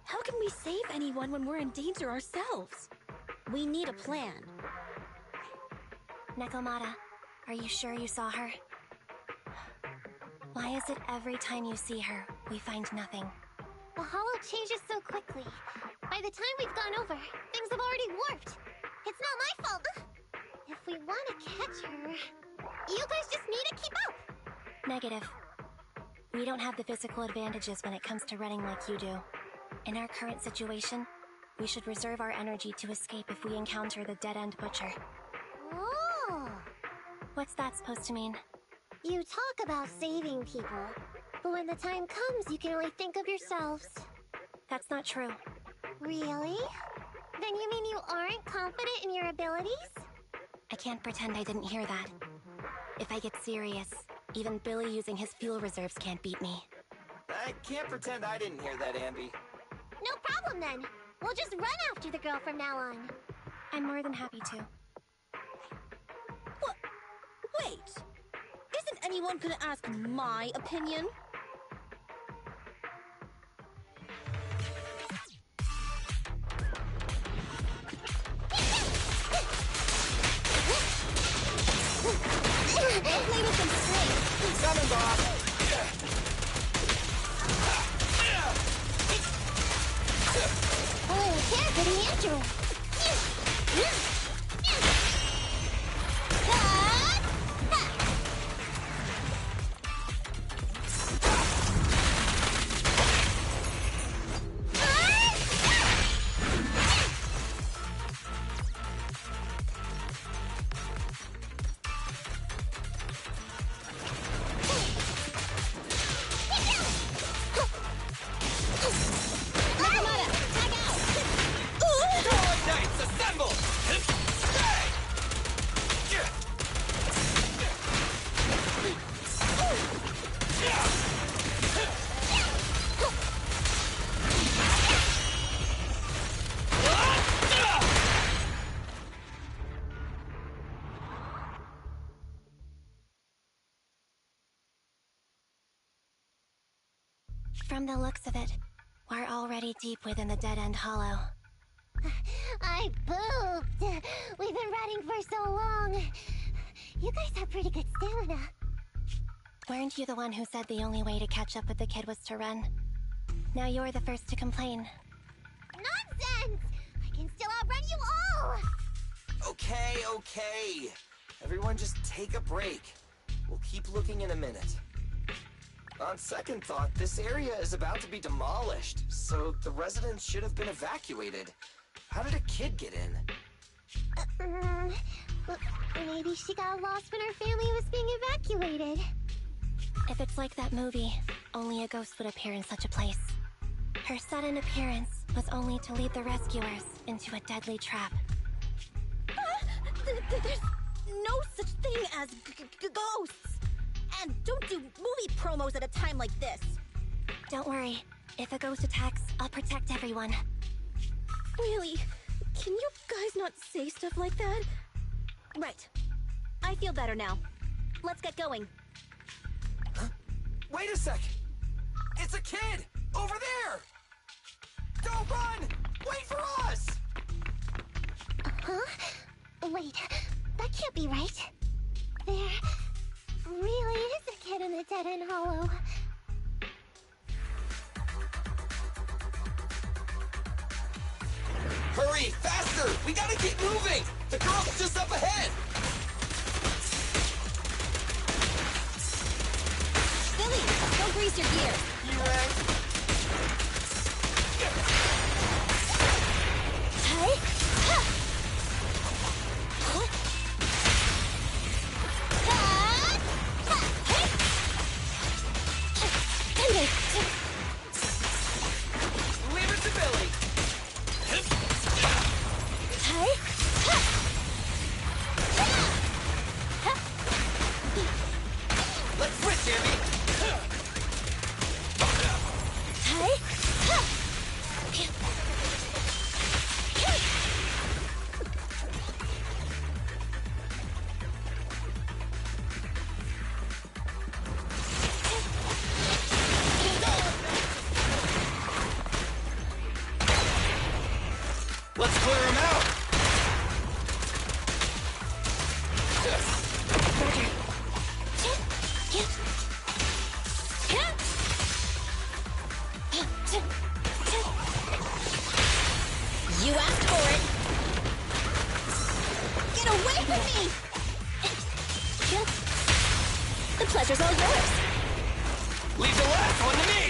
How can we save anyone when we're in danger ourselves? We need a plan. Nekomata, are you sure you saw her? Why is it every time you see her, we find nothing? The hollow changes so quickly. By the time we've gone over, things have already warped. It's not my fault. If we want to catch her, you guys just need to keep up. Negative. We don't have the physical advantages when it comes to running like you do. In our current situation, we should reserve our energy to escape if we encounter the dead-end butcher. Oh! What's that supposed to mean? You talk about saving people, but when the time comes, you can only think of yourselves. That's not true. Really? Then you mean you aren't confident in your abilities? I can't pretend I didn't hear that. If I get serious, even Billy using his fuel reserves can't beat me. I can't pretend I didn't hear that, Ambi. No problem then. We'll just run after the girl from now on. I'm more than happy to. What? Wait! Isn't anyone gonna ask my opinion? Zippity Andrew! From the looks of it, we're already deep within the dead-end hollow. I pooped! We've been running for so long. You guys have pretty good stamina. Weren't you the one who said the only way to catch up with the kid was to run? Now you're the first to complain. Nonsense! I can still outrun you all! Okay. Everyone just take a break. We'll keep looking in a minute. On second thought, this area is about to be demolished, so the residents should have been evacuated. How did a kid get in? Maybe she got lost when her family was being evacuated. If it's like that movie, only a ghost would appear in such a place. Her sudden appearance was only to lead the rescuers into a deadly trap. There's no such thing as ghosts! And don't do movie promos at a time like this. Don't worry. If a ghost attacks, I'll protect everyone. Really? Can you guys not say stuff like that? Right. I feel better now. Let's get going. Huh? Wait a sec! It's a kid! Over there! Don't run! Wait for us! Huh? Wait, that can't be right. There really is a kid in the dead-end hollow. Hurry, faster! We gotta keep moving! The girl's just up ahead! Billy, don't grease your gear. You right? Leave it to Billy! Let's switch, Jimmy! Let's clear him out! You asked for it! Get away from me! The pleasure's all yours! Leave the last one to me!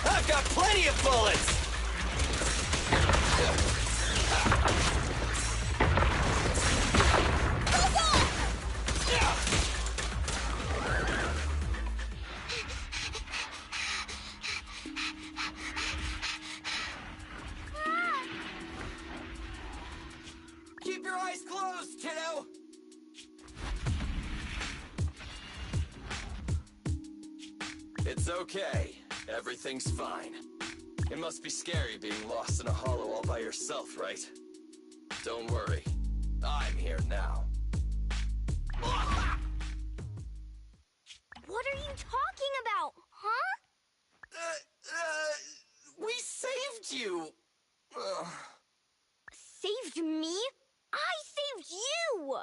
I've got plenty of bullets! Keep your eyes closed, kiddo! It's okay. Everything's fine. It must be scary being lost in a hollow all by yourself, right? Don't worry. I'm here now. What are you talking about, huh? We saved you! Saved me? I saved you!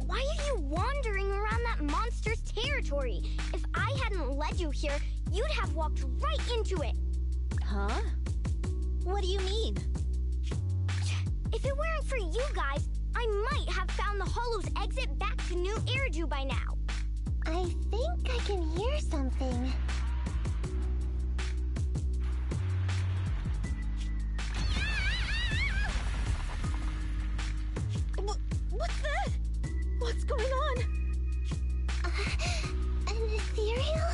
Why are you wandering around that monster's territory? laboratory. If I hadn't led you here, you'd have walked right into it. Huh? What do you mean? If it weren't for you guys, I might have found the Hollow's exit back to New Eridu by now. I think I can hear something. What's that? What's going on? An ethereal?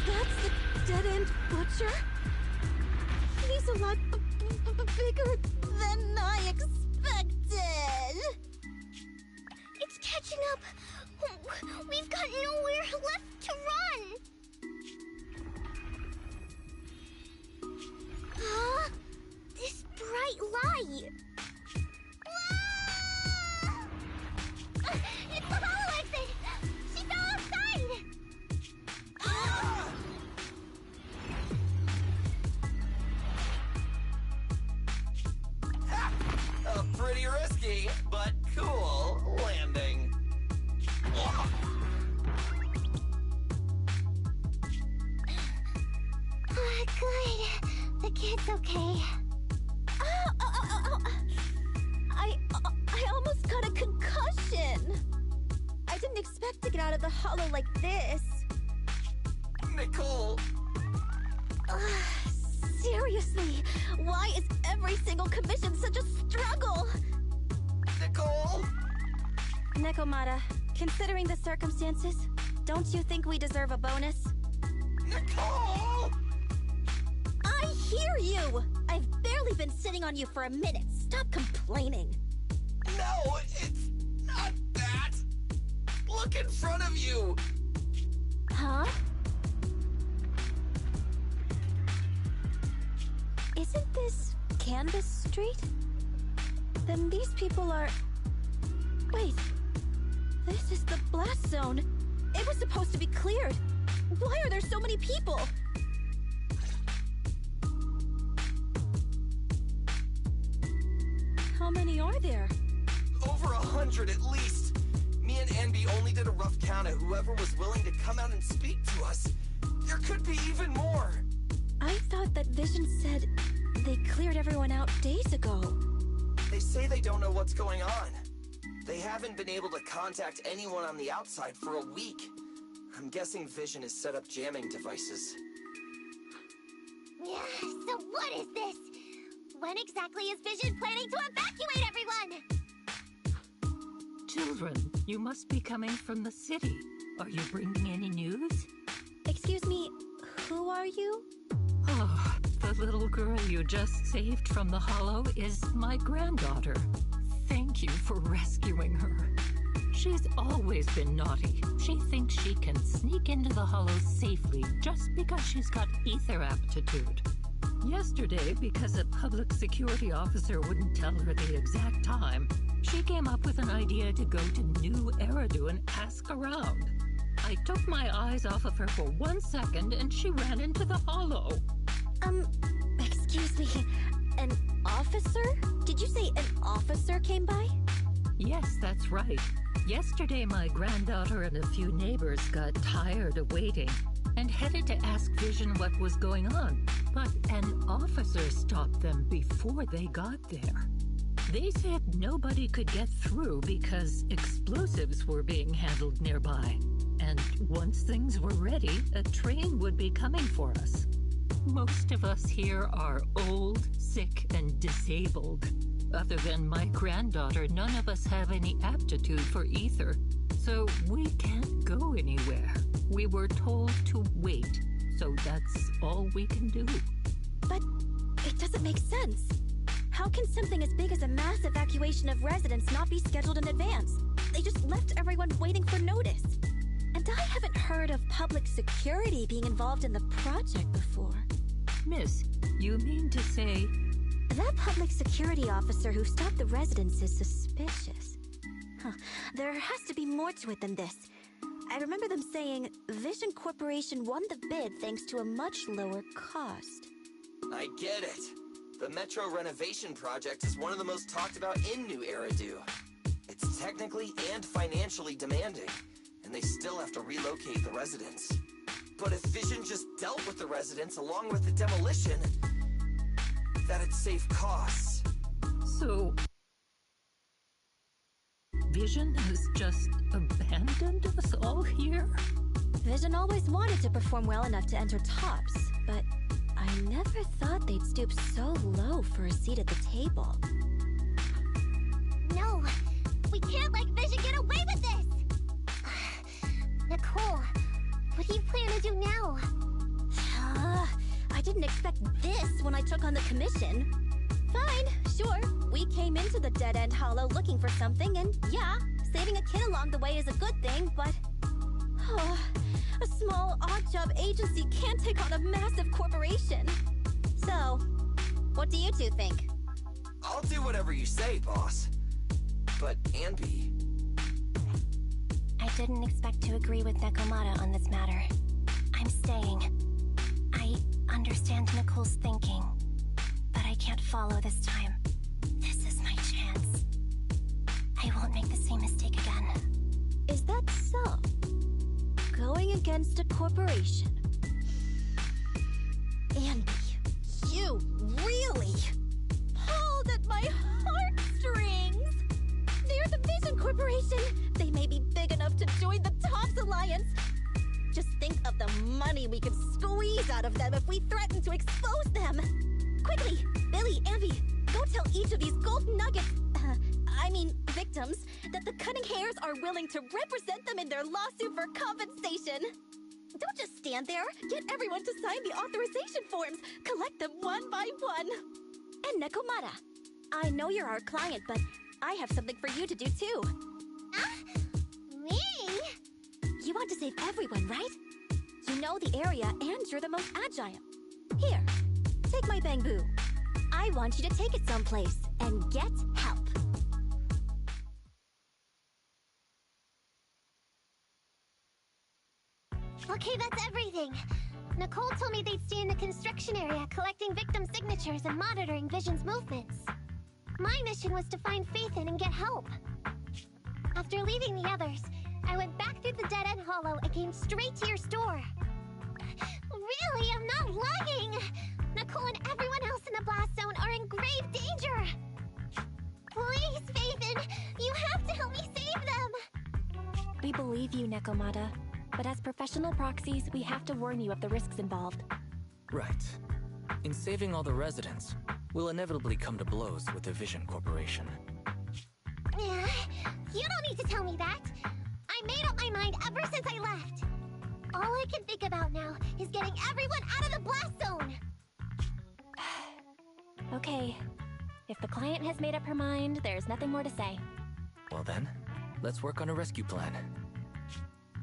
That's the dead-end butcher? He's a lot bigger than I expected. It's catching up. We've got nowhere left to run. Huh? This bright light. Ah! It's the Hollow exit! She fell outside! Ah! Pretty risky, but cool landing. Good. The kid's okay. Ow. I almost got a concussion. I didn't expect to get out of the Hollow like this. Nicole! Seriously, why is every single commission such a struggle? Nicole! Nekomata, considering the circumstances, don't you think we deserve a bonus? Nicole! I hear you! I've barely been sitting on you for a minute. Stop complaining. No, it's not that. Look in front of you. Huh? Isn't this Canvas Street? Then these people are... Wait. This is the blast zone. It was supposed to be cleared. Why are there so many people? How many are there? Over 100 at least. Me and Envy only did a rough count of whoever was willing to come out and speak to us. There could be even more. I thought that Vision said they cleared everyone out days ago. They say they don't know what's going on. They haven't been able to contact anyone on the outside for a week. I'm guessing Vision has set up jamming devices. Yeah, so what is this? When exactly is Vision planning to evacuate everyone? Children, you must be coming from the city. Are you bringing any news? Excuse me, who are you? Oh, the little girl you just saved from the Hollow is my granddaughter. Thank you for rescuing her. She's always been naughty. She thinks she can sneak into the Hollow safely just because she's got ether aptitude. Yesterday, because a public security officer wouldn't tell her the exact time, she came up with an idea to go to New Eridu and ask around. I took my eyes off of her for 1 second and she ran into the Hollow. Excuse me, an officer? Did you say an officer came by? Yes, that's right. Yesterday, my granddaughter and a few neighbors got tired of waiting and headed to ask Vision what was going on, but an officer stopped them before they got there. They said nobody could get through because explosives were being handled nearby, and once things were ready, a train would be coming for us. Most of us here are old, sick, and disabled. Other than my granddaughter, none of us have any aptitude for ether, so we can't go anywhere. We were told to wait, so that's all we can do. But it doesn't make sense. How can something as big as a mass evacuation of residents not be scheduled in advance? They just left everyone waiting for notice. And I haven't heard of public security being involved in the project before. Miss, you mean to say... That public security officer who stopped the residents is suspicious. Huh. There has to be more to it than this. I remember them saying Vision Corporation won the bid thanks to a much lower cost. I get it. The Metro renovation project is one of the most talked about in New Eridu. It's technically and financially demanding, and they still have to relocate the residents. But if Vision just dealt with the residents along with the demolition, that'd save costs. So... Vision has just abandoned us all here? Vision always wanted to perform well enough to enter tops, but I never thought they'd stoop so low for a seat at the table. No, we can't let Vision get away with this! Nicole, what do you plan to do now? I didn't expect this when I took on the commission. Fine, sure. We came into the dead-end hollow looking for something, and yeah, saving a kid along the way is a good thing, but... a small odd-job agency can't take on a massive corporation. So, what do you two think? I'll do whatever you say, boss. But, Anby... I didn't expect to agree with Nekomata on this matter. I'm staying. I understand Nicole's thinking, but I can't follow this time. This is my chance. I won't make the same mistake again. Is that so? Going against a corporation? Anby, you really pulled at my heartstrings! They're the Vision Corporation! They may be big enough to join the Tops Alliance! Just think of the money we could squeeze out of them if we threaten to expose them! Quickly, Billy, Anby, go tell each of these gold nuggets, victims, that the Cunning Hairs are willing to represent them in their lawsuit for compensation. Don't just stand there. Get everyone to sign the authorization forms. Collect them one by one. And Nekomata, I know you're our client, but I have something for you to do too. Me? You want to save everyone, right? You know the area and you're the most agile. Here, take my bamboo. I want you to take it someplace and get help. Okay, that's everything. Nicole told me they'd stay in the construction area, collecting victim signatures and monitoring Vision's movements. My mission was to find Faithin and get help. After leaving the others, I went back through the dead-end hollow and came straight to your store. Really, I'm not lying! Nicole and everyone else in the blast zone are in grave danger! Please, Faithin, you have to help me save them! We believe you, Nekomata. But as professional proxies, we have to warn you of the risks involved. Right. In saving all the residents, we'll inevitably come to blows with the Vision Corporation. You don't need to tell me that! I made up my mind ever since I left! All I can think about now is getting everyone out of the blast zone! Okay. If the client has made up her mind, there's nothing more to say. Well then, let's work on a rescue plan.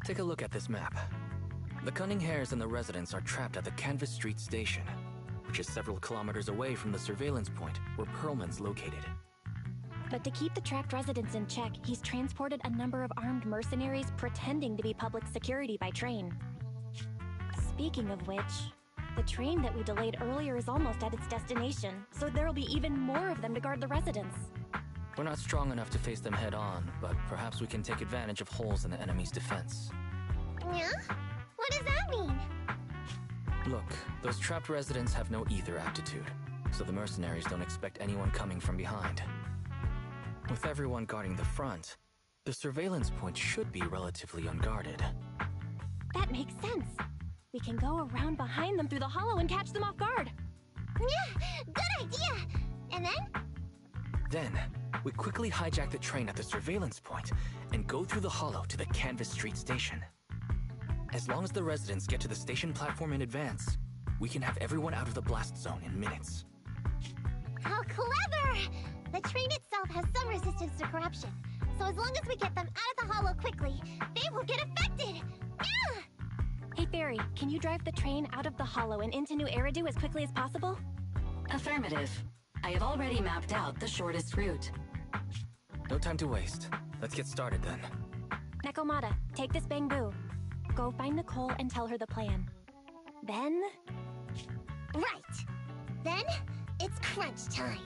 Take a look at this map. The Cunning Hairs and the residents are trapped at the Canvas Street station, which is several kilometers away from the surveillance point where Perlman's located. But to keep the trapped residents in check, he's transported a number of armed mercenaries pretending to be public security by train. Speaking of which, the train that we delayed earlier is almost at its destination, so there'll be even more of them to guard the residents. We're not strong enough to face them head-on, but perhaps we can take advantage of holes in the enemy's defense. Yeah? What does that mean? Look, those trapped residents have no ether aptitude, so the mercenaries don't expect anyone coming from behind. With everyone guarding the front, the surveillance point should be relatively unguarded. That makes sense. We can go around behind them through the hollow and catch them off guard. Yeah, good idea! And then? Then, we quickly hijack the train at the surveillance point and go through the hollow to the Canvas Street station. As long as the residents get to the station platform in advance, we can have everyone out of the blast zone in minutes. How clever! The train itself has some resistance to corruption, so as long as we get them out of the hollow quickly, they will get affected! Yeah! Hey Fairy, can you drive the train out of the hollow and into New Eridu as quickly as possible? Affirmative. I have already mapped out the shortest route. No time to waste. Let's get started then. Nekomata, take this bamboo. Go find Nicole and tell her the plan. Then... Right! Then, it's crunch time.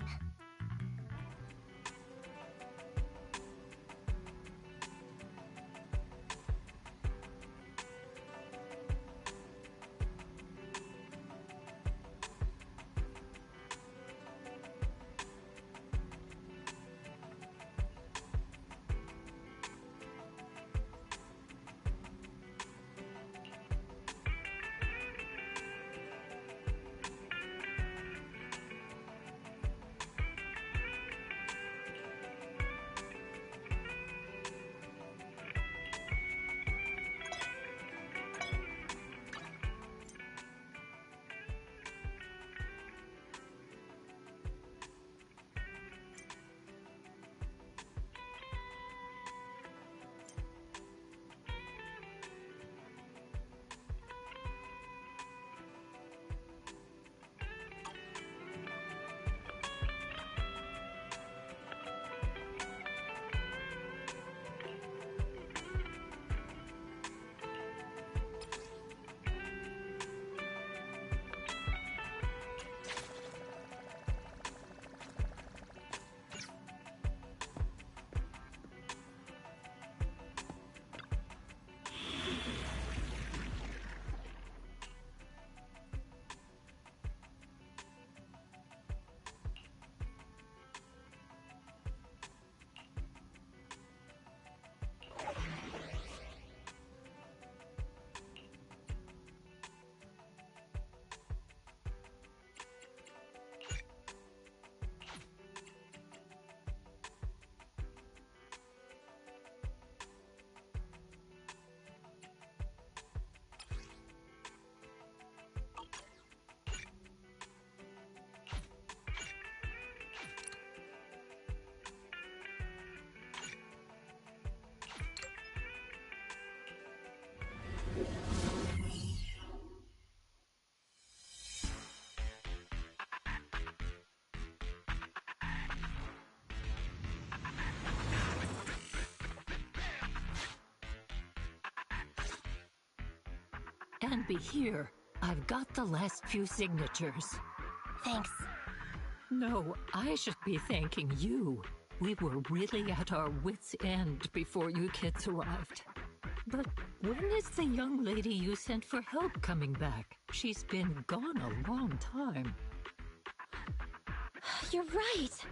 Stanby here. I've got the last few signatures. Thanks. No, I should be thanking you. We were really at our wits' end before you kids arrived. But when is the young lady you sent for help coming back? She's been gone a long time. You're right.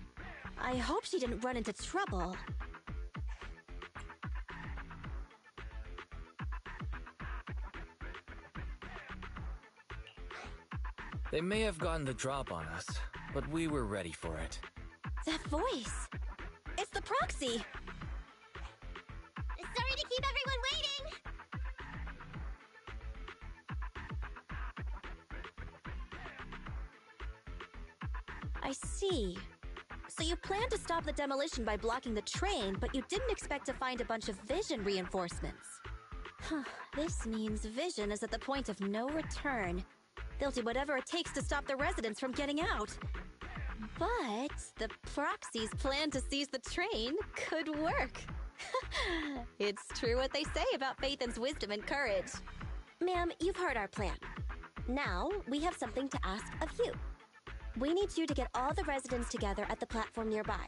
I hope she didn't run into trouble. They may have gotten the drop on us, but we were ready for it. That voice! It's the proxy! Sorry to keep everyone waiting! I see. So you planned to stop the demolition by blocking the train, but you didn't expect to find a bunch of vision reinforcements. Huh, this means vision is at the point of no return. They'll do whatever it takes to stop the residents from getting out. But the proxy's plan to seize the train could work. It's true what they say about Phaethon's wisdom and courage. Ma'am, you've heard our plan. Now, we have something to ask of you. We need you to get all the residents together at the platform nearby.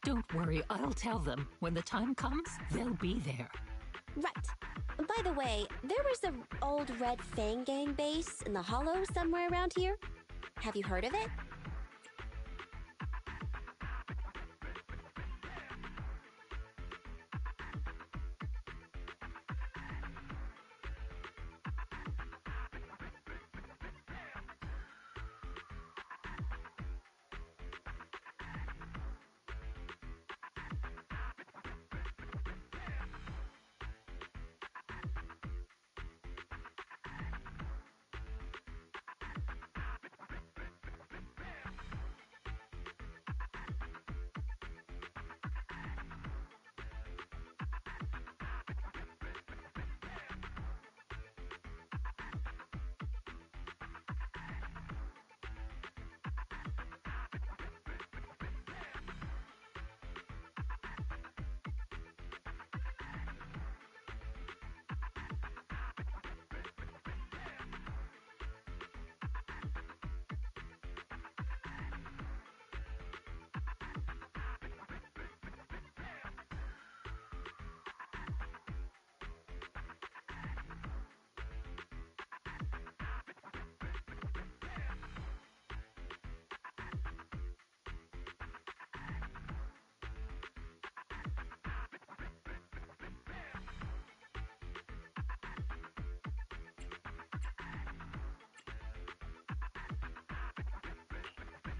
Don't worry, I'll tell them. When the time comes, they'll be there. Right. By the way, there was an old Red Fang Gang base in the Hollow somewhere around here. Have you heard of it?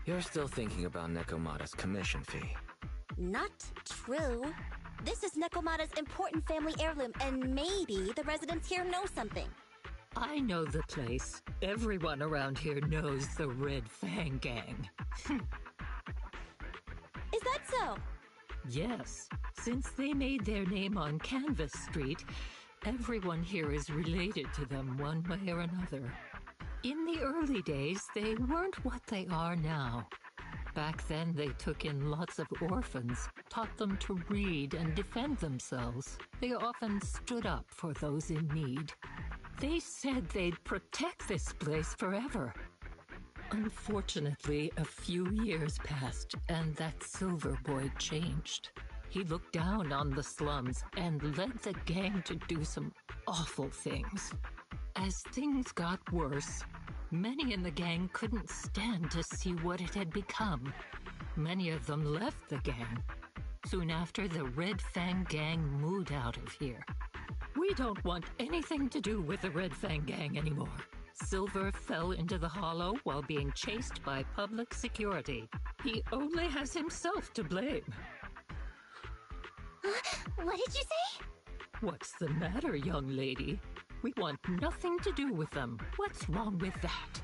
You're still thinking about Nekomata's commission fee. Not true. This is Nekomata's important family heirloom, and maybe the residents here know something. I know the place. Everyone around here knows the Red Fang Gang. Is that so? Yes. Since they made their name on Canvas Street, everyone here is related to them one way or another. In the early days, they weren't what they are now. Back then, they took in lots of orphans, taught them to read and defend themselves. They often stood up for those in need. They said they'd protect this place forever. Unfortunately, a few years passed, and that Silver Boy changed. He looked down on the slums and led the gang to do some awful things. As things got worse, many in the gang couldn't stand to see what it had become. Many of them left the gang. Soon after, the Red Fang Gang moved out of here. We don't want anything to do with the Red Fang Gang anymore. Silver fell into the Hollow while being chased by public security. He only has himself to blame. What did you say? What's the matter, young lady? We want nothing to do with them. What's wrong with that?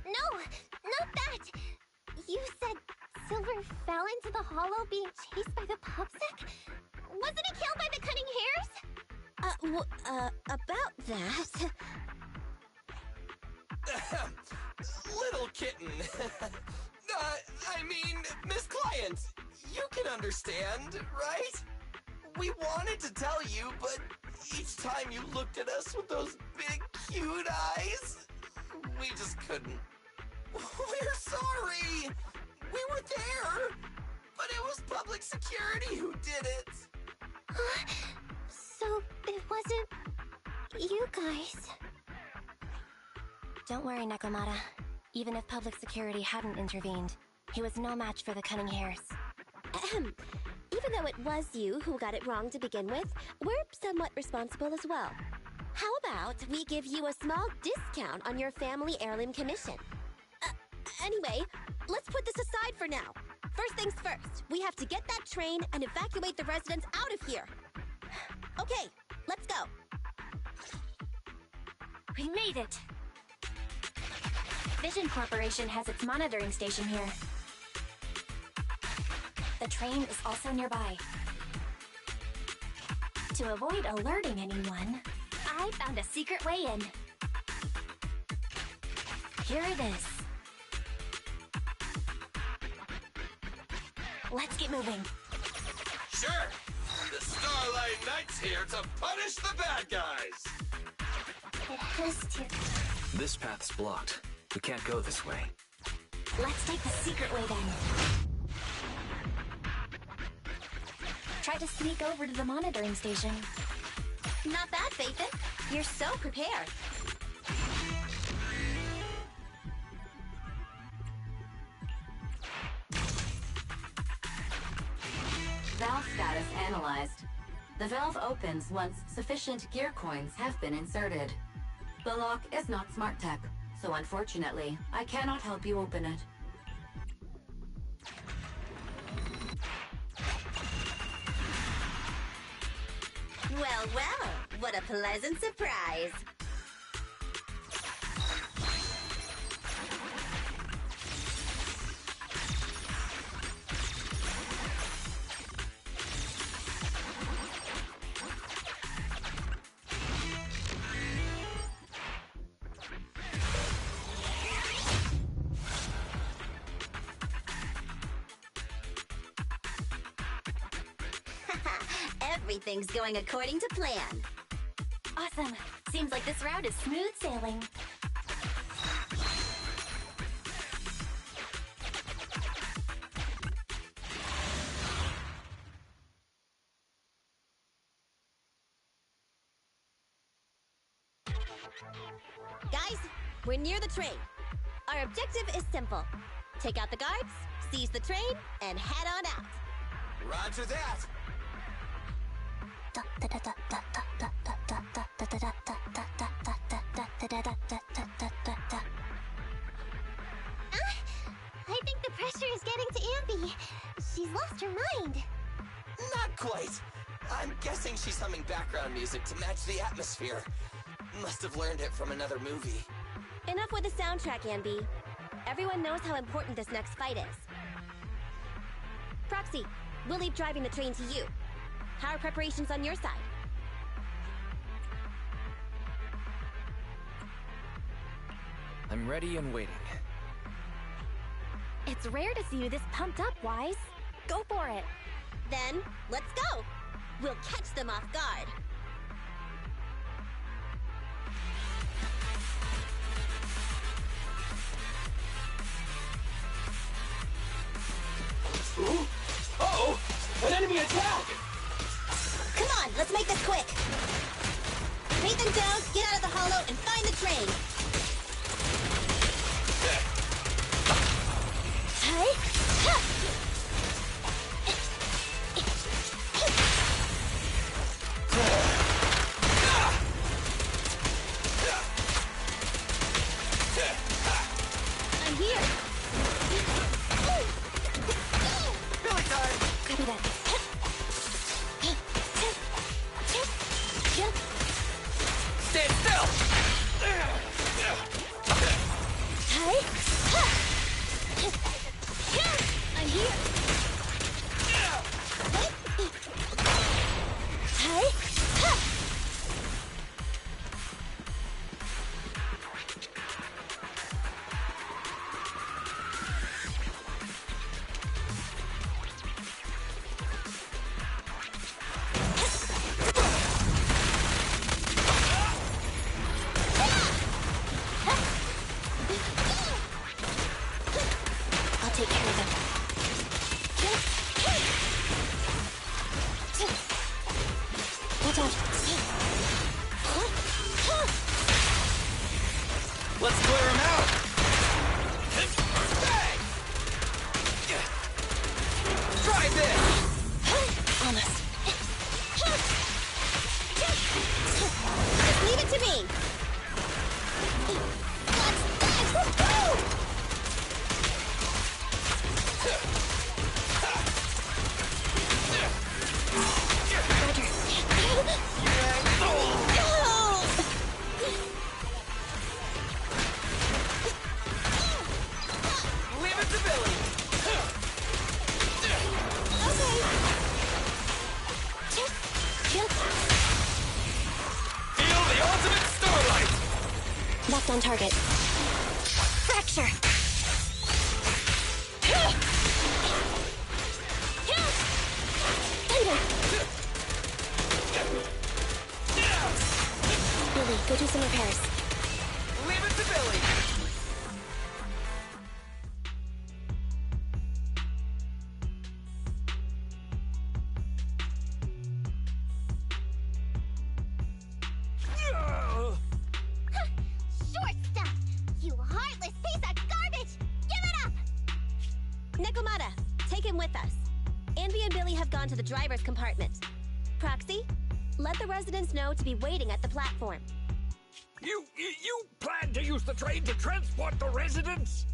No, not that! You said Silver fell into the Hollow being chased by the pubsec? Wasn't he killed by the cunning hares? About that... Little kitten. I mean, Miss Client, you can understand, right? We wanted to tell you, but Each time you looked at us with those big, cute eyes, we just couldn't. We're sorry! We were there, but it was public security who did it. So it wasn't you guys. Don't worry, Nekomata. Even if public security hadn't intervened, he was no match for the cunning hares. Ahem. Even though it was you who got it wrong to begin with, we're somewhat responsible as well. How about we give you a small discount on your family heirloom commission? Anyway, let's put this aside for now. First things first, we have to get that train and evacuate the residents out of here. Okay, let's go. We made it! Vision Corporation has its monitoring station here. The train is also nearby. To avoid alerting anyone, I found a secret way in. Here it is. Let's get moving. Sure! The Starlight Knight's here to punish the bad guys! It has to. This path's blocked. We can't go this way. Let's take the secret way then. Try to sneak over to the monitoring station. Not bad, Phaethon. You're so prepared. Valve status analyzed. The valve opens once sufficient gear coins have been inserted. The lock is not smart tech, so unfortunately, I cannot help you open it. Well, well, what a pleasant surprise. Everything's going according to plan. Awesome. Seems like this route is smooth sailing. Guys, we're near the train. Our objective is simple. Take out the guards, seize the train, and head on out. Roger that! I think the pressure is getting to Ambi. She's lost her mind. Not quite. I'm guessing she's humming background music to match the atmosphere. Must have learned it from another movie. Enough with the soundtrack, Ambi. Everyone knows how important this next fight is. Proxy, we'll leave driving the train to you. How are preparations on your side? I'm ready and waiting. It's rare to see you this pumped up, Wise. Go for it. Then, let's go! We'll catch them off guard. Uh-oh! An enemy attack! Come on, let's make this quick! Take them down, get out of the hollow, and find the train! Hey! I'm here! Billy time! Copy that. Stand still! on target. Fracture! Billy, go do some repairs. Leave it to Billy! Short stuff! You heartless piece of garbage! Give it up! Nekomata, take him with us. Anby and Billy have gone to the driver's compartment. Proxy, let the residents know to be waiting at the platform. You plan to use the train to transport the residents?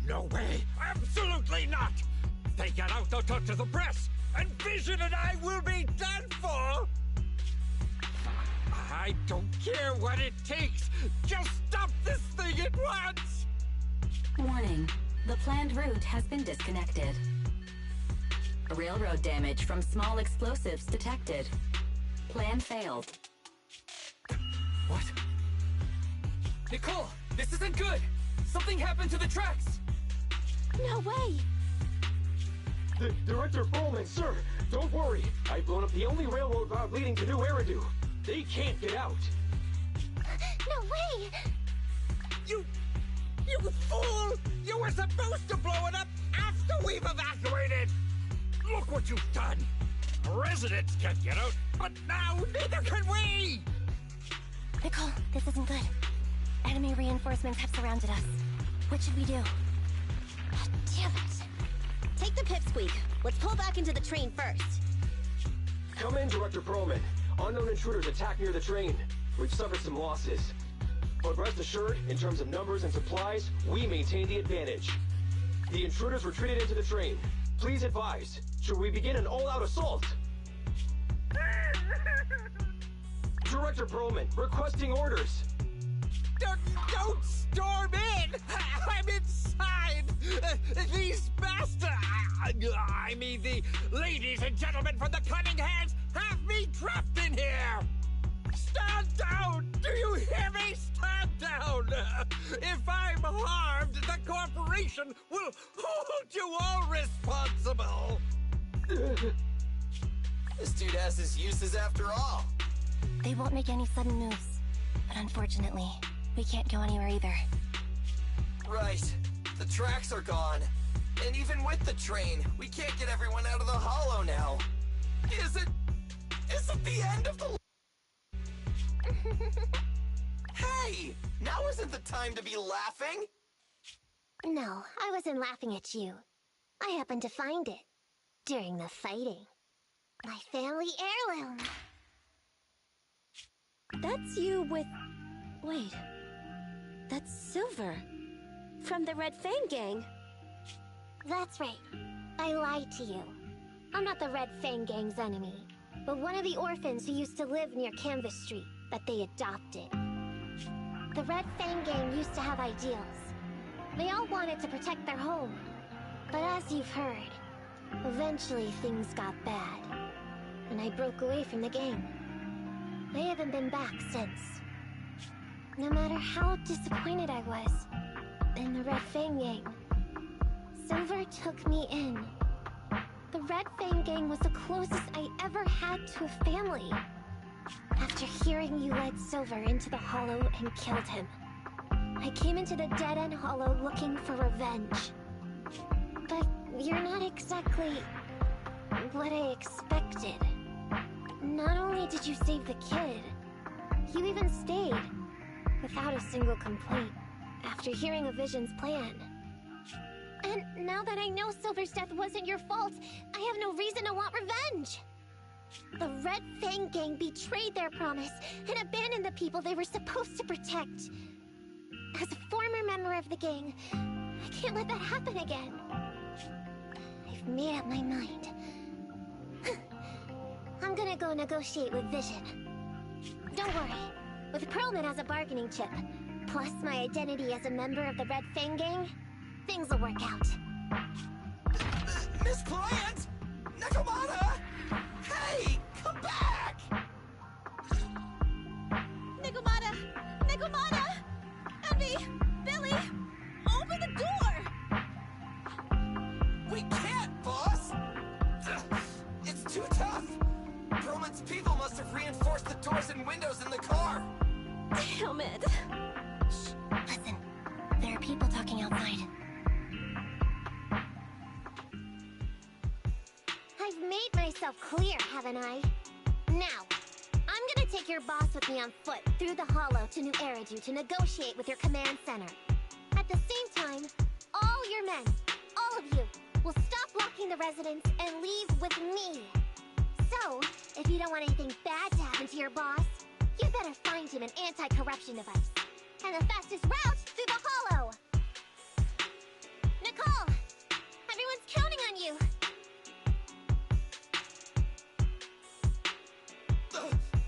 No way! Absolutely not! If they get out, they'll talk to the press, and Vision and I will be done for! I don't care what it takes! Just stop this thing at once! Warning. The planned route has been disconnected. Railroad damage from small explosives detected. Plan failed. What? Nicole, this isn't good! Something happened to the tracks! No way! Director Bowman, sir, don't worry. I've blown up the only railroad route leading to New Eridu. They can't get out. No way! You fool! You were supposed to blow it up after we've evacuated! Look what you've done! Residents can't get out, but now neither can we! Nicole, this isn't good. Enemy reinforcements have surrounded us. What should we do? Damn it. Take the pipsqueak. Let's pull back into the train first. Come in, Director Perlman. Unknown intruders attacked near the train. We've suffered some losses. But rest assured, in terms of numbers and supplies, we maintain the advantage. The intruders retreated into the train. Please advise, should we begin an all-out assault? Director Perlman, requesting orders. Don't storm in! I'm inside! These bastards! I mean, the ladies and gentlemen from the Cunning Hands have me trapped in here! Stand down! Do you hear me? Stand down! If I'm harmed, the corporation will hold you all responsible! This dude has his uses after all. They won't make any sudden moves. But unfortunately, we can't go anywhere either. Right. The tracks are gone. And even with the train, we can't get everyone out of the hollow now. Is it the end of the... Hey! Now isn't the time to be laughing! No, I wasn't laughing at you. I happened to find it. During the fighting. My family heirloom. That's you with... Wait. That's Silver. From the Red Fang Gang. That's right. I lied to you. I'm not the Red Fang Gang's enemy, but one of the orphans who used to live near Canvas Street that they adopted. The Red Fang Gang used to have ideals. They all wanted to protect their home. But as you've heard, eventually things got bad, and I broke away from the gang. I haven't been back since. No matter how disappointed I was in the Red Fang Gang, Silver took me in. The Red Fang Gang was the closest I ever had to a family. After hearing you led Silver into the Hollow and killed him, I came into the dead-end Hollow looking for revenge. But you're not exactly what I expected. Not only did you save the kid, you even stayed, without a single complaint, after hearing a Vision's plan. And now that I know Silver's death wasn't your fault, I have no reason to want revenge! The Red Fang Gang betrayed their promise and abandoned the people they were supposed to protect. As a former member of the gang, I can't let that happen again. I've made up my mind. I'm gonna go negotiate with Vision. Don't worry. With Perlman as a bargaining chip, plus my identity as a member of the Red Fang Gang, things will work out. Miss Plant! Nekomata! Hey! Come back! Nekomata! Nekomata! And too tough. Roman's people must have reinforced the doors and windows in the car. Damn it. Shh, listen. There are people talking outside. I've made myself clear, haven't I? Now, I'm gonna take your boss with me on foot through the hollow to New Eridu to negotiate with your command center. At the same time, all your men, all of you, will stop blocking the residents and leave with me. So, if you don't want anything bad to happen to your boss, you better find him an anti-corruption device. And the fastest route through the hollow! Nicole! Everyone's counting on you!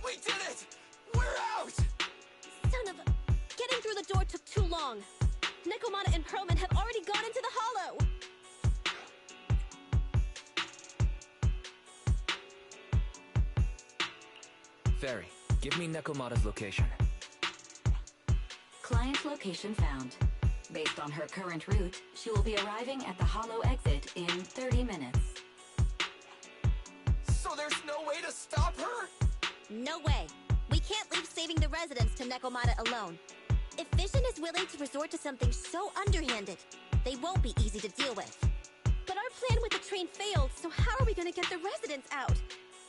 We did it! We're out! Son of a... Getting through the door took too long. Nekomata and Perlman have already gone into the hollow! Fairy, give me Nekomata's location. Client location found. Based on her current route, she will be arriving at the hollow exit in 30 minutes. So there's no way to stop her? No way. We can't leave saving the residents to Nekomata alone. If Vision is willing to resort to something so underhanded, they won't be easy to deal with. But our plan with the train failed, so how are we gonna get the residents out?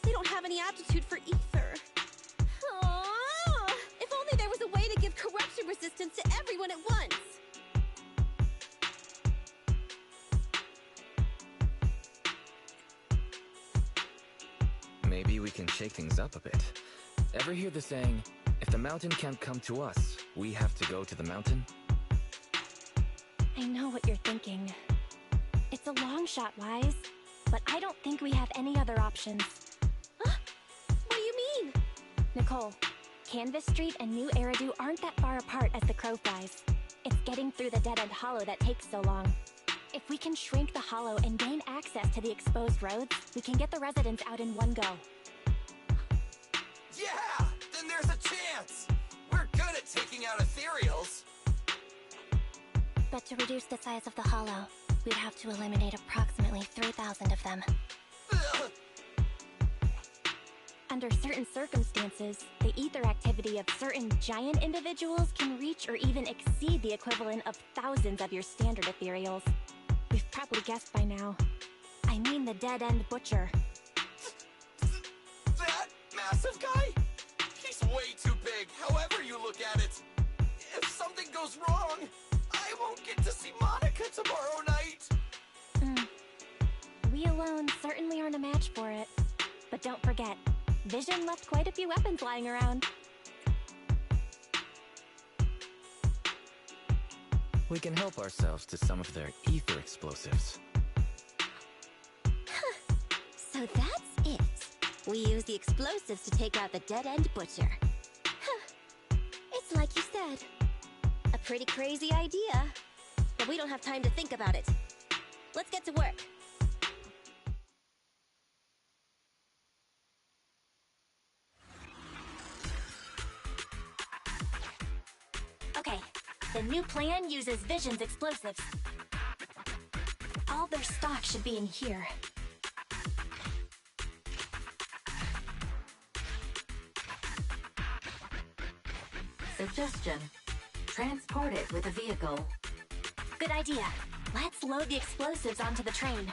They don't have any aptitude for ether. Aww. If only there was a way to give corruption resistance to everyone at once! Maybe we can shake things up a bit. Ever hear the saying, if the mountain can't come to us, we have to go to the mountain? I know what you're thinking. It's a long shot, Wise, but I don't think we have any other options. Huh? What do you mean? Nicole, Canvas Street and New Eridu aren't that far apart as the crow flies. It's getting through the dead-end hollow that takes so long. If we can shrink the hollow and gain access to the exposed roads, we can get the residents out in one go. Yeah! Then there's a chance! We're good at taking out ethereals! But to reduce the size of the hollow, we'd have to eliminate approximately 3,000 of them. Under certain circumstances, the ether activity of certain giant individuals can reach or even exceed the equivalent of thousands of your standard ethereals. We've probably guessed by now. I mean the dead-end butcher. That massive guy? He's way too big, however you look at it. If something goes wrong, I won't get to see Monica tomorrow night. We alone certainly aren't a match for it. But don't forget, Vision left quite a few weapons lying around. We can help ourselves to some of their ether explosives. So that's it. We use the explosives to take out the dead-end butcher. It's like you said. A pretty crazy idea. But we don't have time to think about it. Let's get to work. Okay, the new plan uses Vision's explosives. All their stock should be in here. Suggestion. Transport it with a vehicle. Good idea. Let's load the explosives onto the train.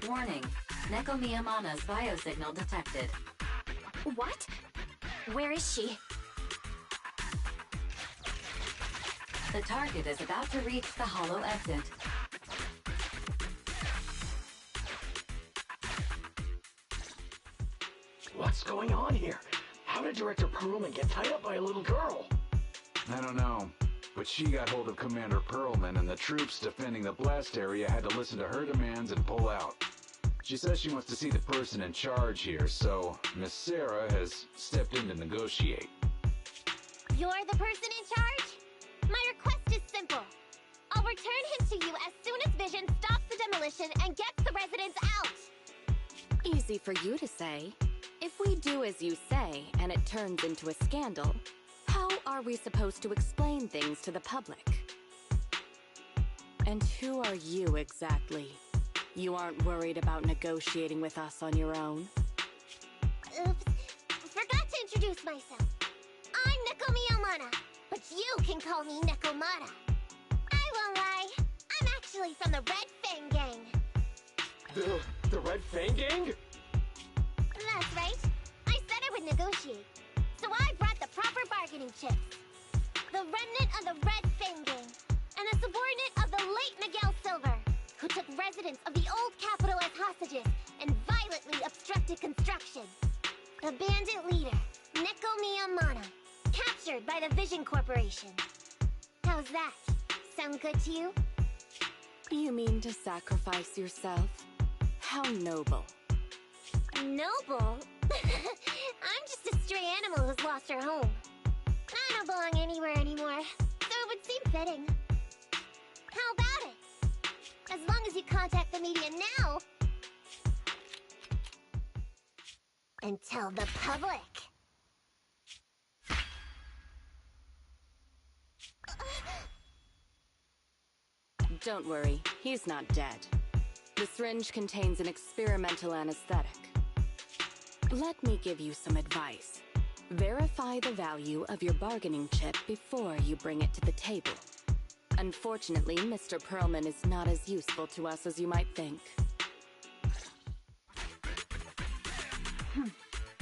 Warning. Neko Miyamana's biosignal detected. What? Where is she? The target is about to reach the hollow exit. What's going on here? How did Director Perlman get tied up by a little girl? I don't know, but she got hold of Commander Perlman, and the troops defending the blast area had to listen to her demands and pull out. She says she wants to see the person in charge here, so Miss Sarah has stepped in to negotiate. You're the person in charge? My request is simple. I'll return him to you as soon as Vision stops the demolition and gets the residents out. Easy for you to say. If we do as you say, and it turns into a scandal, how are we supposed to explain things to the public? And who are you exactly? You aren't worried about negotiating with us on your own? Oops. Forgot to introduce myself. I'm Neko Miyamana, but you can call me Nekomata. I won't lie. I'm actually from the Red Fang Gang. The Red Fang Gang? That's right. I said I would negotiate. So I brought the proper bargaining chips. The remnant of the Red Fang Gang, and a subordinate of the late Miguel Silver, who took residents of the old capital as hostages and violently obstructed construction. The bandit leader, Neko Miyamana, captured by the Vision Corporation. How's that? Sound good to you? You mean to sacrifice yourself? How noble. Noble? I'm just a stray animal who's lost her home. I don't belong anywhere anymore, so it would seem fitting. How about it? As long as you contact the media now and tell the public. Don't worry, he's not dead. The syringe contains an experimental anesthetic. Let me give you some advice. Verify the value of your bargaining chip before you bring it to the table. Unfortunately, Mr. Perlman is not as useful to us as you might think.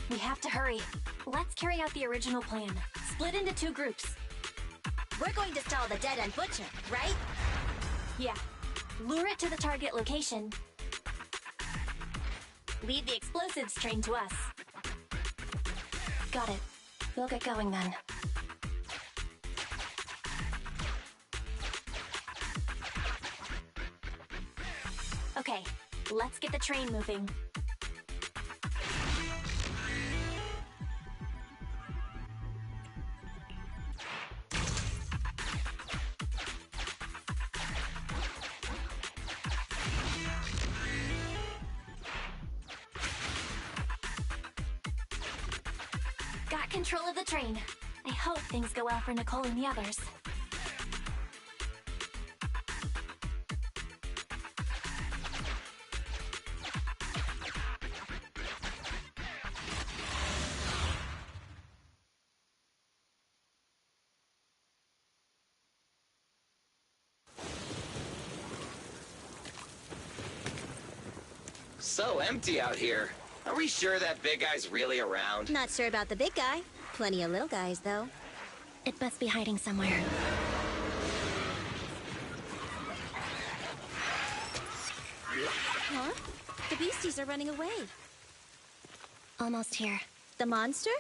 We have to hurry. Let's carry out the original plan. Split into 2 groups. We're going to stall the dead-end butcher, right? Yeah. Lure it to the target location. Leave the explosives train to us. Got it. We'll get going then. Okay, let's get the train moving. Got control of the train. I hope things go well for Nicole and the others. So empty out here. Are we sure that big guy's really around? Not sure about the big guy. Plenty of little guys, though. It must be hiding somewhere. Huh? The beasties are running away. Almost here. The monster?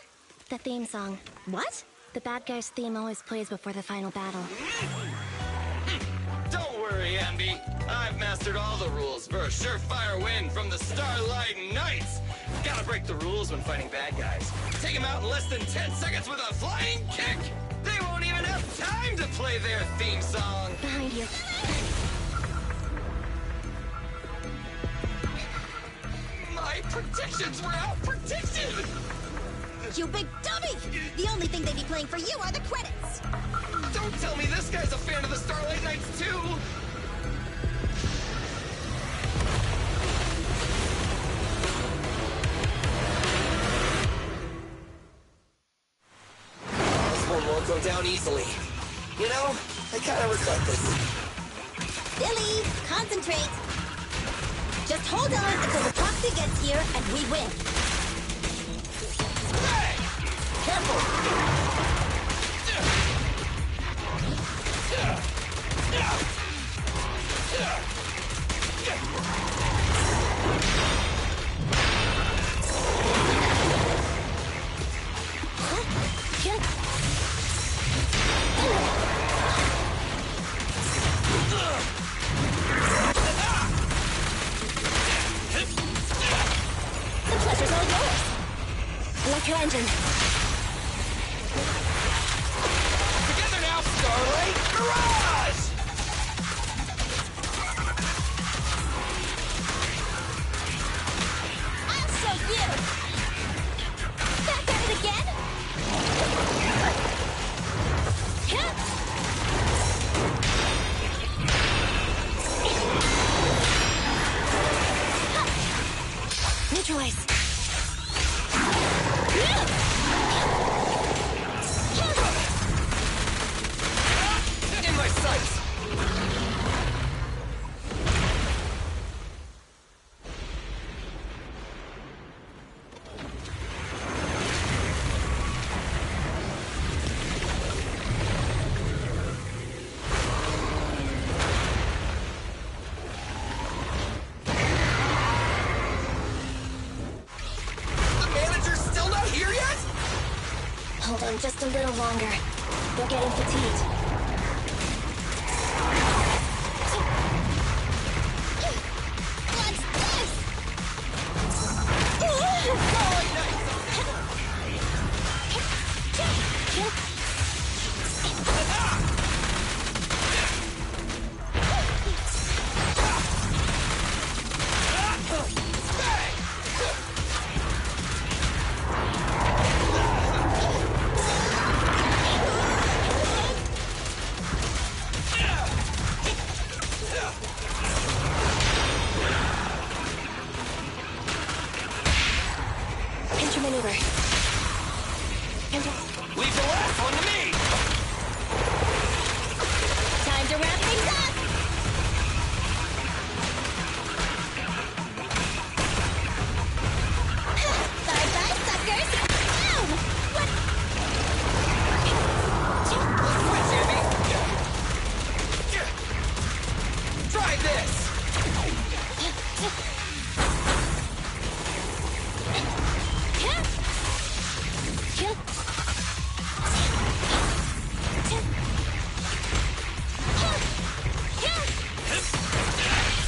The theme song. What? The bad guy's theme always plays before the final battle. Don't worry, Ambi. I've mastered all the rules for a surefire win from the Starlight Knights. Gotta break the rules when fighting bad guys. Take them out in less than 10 seconds with a flying kick. They won't even have time to play their theme song. Behind you. My predictions were out-predicted! You big dummy! The only thing they'd be playing for you are the credits! Don't tell me this guy's a fan of the Starlight Knights, too! This one won't go down easily. You know, I kind of regret this. Billy, concentrate! Just hold on until the proxy gets here and we win. Hey! Careful! The pleasure's all yours. Electro engine. Together now, Starlight Mirage! I'll show you. Back at it again. Neutralize. In my sights! The manager's still not here yet? Hold on just a little longer. They're getting fatigued. What's this? Pinch maneuver. Leave the last one to me! Time to wrap things up! Bye-bye, suckers! Down! What? Switch, Abby! Try this!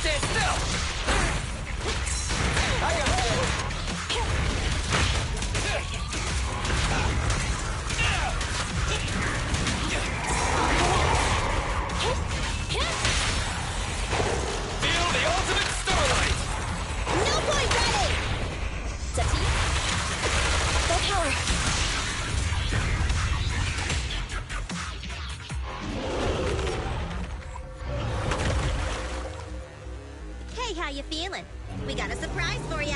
Stand still! I am Feel the ultimate starlight! No point running! Septi? Go power! Hey, how you feeling? We got a surprise for ya.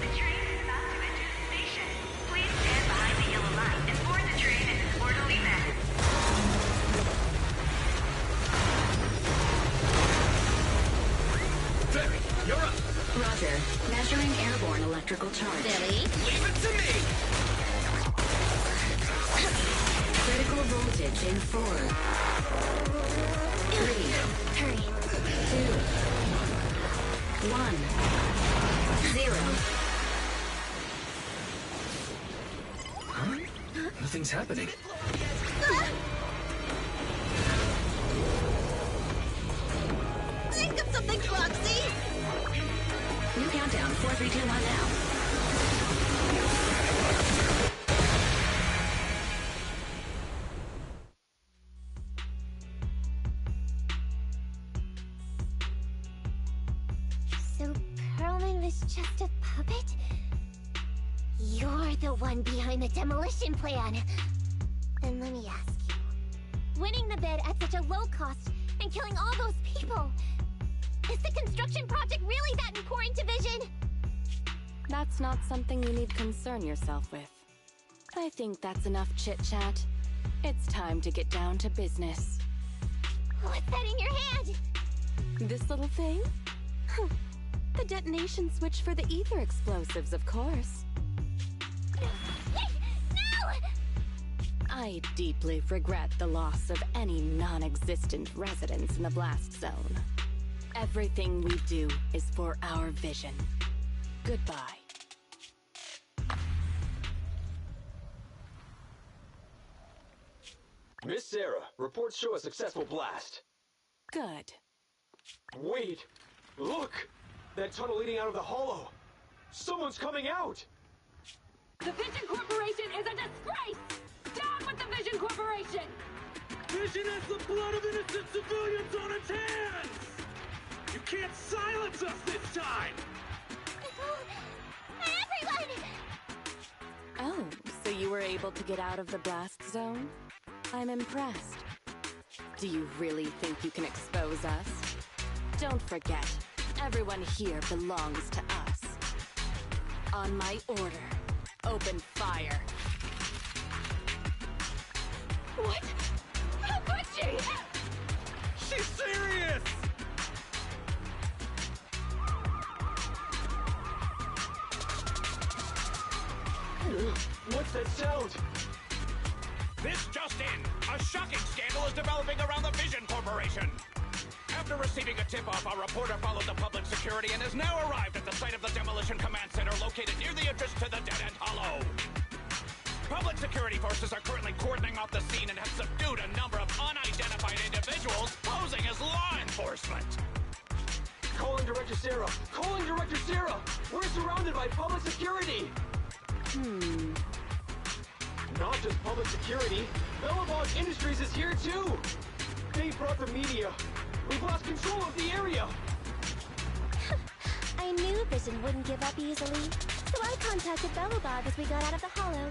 The train is about to enter the station. Please stand behind the yellow line and board the train in an orderly manner. Barry, you're up! Roger. Measuring airborne electrical charge. Billy? Leave it to me! Critical voltage in 4, 3, Hurry. 2, 1, 0. Huh? Nothing's happening. Think of something, Roxy! New countdown, 4, 3, 2, 1 now. So Perlman was just a puppet? You're the one behind the demolition plan. Then let me ask you. Winning the bid at such a low cost and killing all those people. Is the construction project really that important to Vision? That's not something you need concern yourself with. I think that's enough chit-chat. It's time to get down to business. What's that in your hand? This little thing? The detonation switch for the ether explosives, of course. Wait! No! I deeply regret the loss of any non-existent residents in the blast zone. Everything we do is for our vision. Goodbye. Miss Sarah, reports show a successful blast. Good. Wait! Look! That tunnel leading out of the hollow! Someone's coming out! The Vision Corporation is a disgrace! Down with the Vision Corporation! Vision has the blood of innocent civilians on its hands! You can't silence us this time! Everyone! Oh, so you were able to get out of the blast zone? I'm impressed. Do you really think you can expose us? Don't forget, everyone here belongs to us. On my order, open fire. What? How could she? She's serious! What's that sound? This just in! A shocking scandal is developing around the Vision Corporation! After receiving a tip-off, our reporter followed the public security and has now arrived at the site of the Demolition Command Center located near the entrance to the Dead-End Hollow. Public security forces are currently cordoning off the scene and have subdued a number of unidentified individuals posing as law enforcement. Calling Director Sarah! Calling Director Sarah! We're surrounded by public security! Not just public security, Bellabog Industries is here too! They brought the media! We've lost control of the area! I knew Vision wouldn't give up easily, so I contacted Bellabog as we got out of the hollow.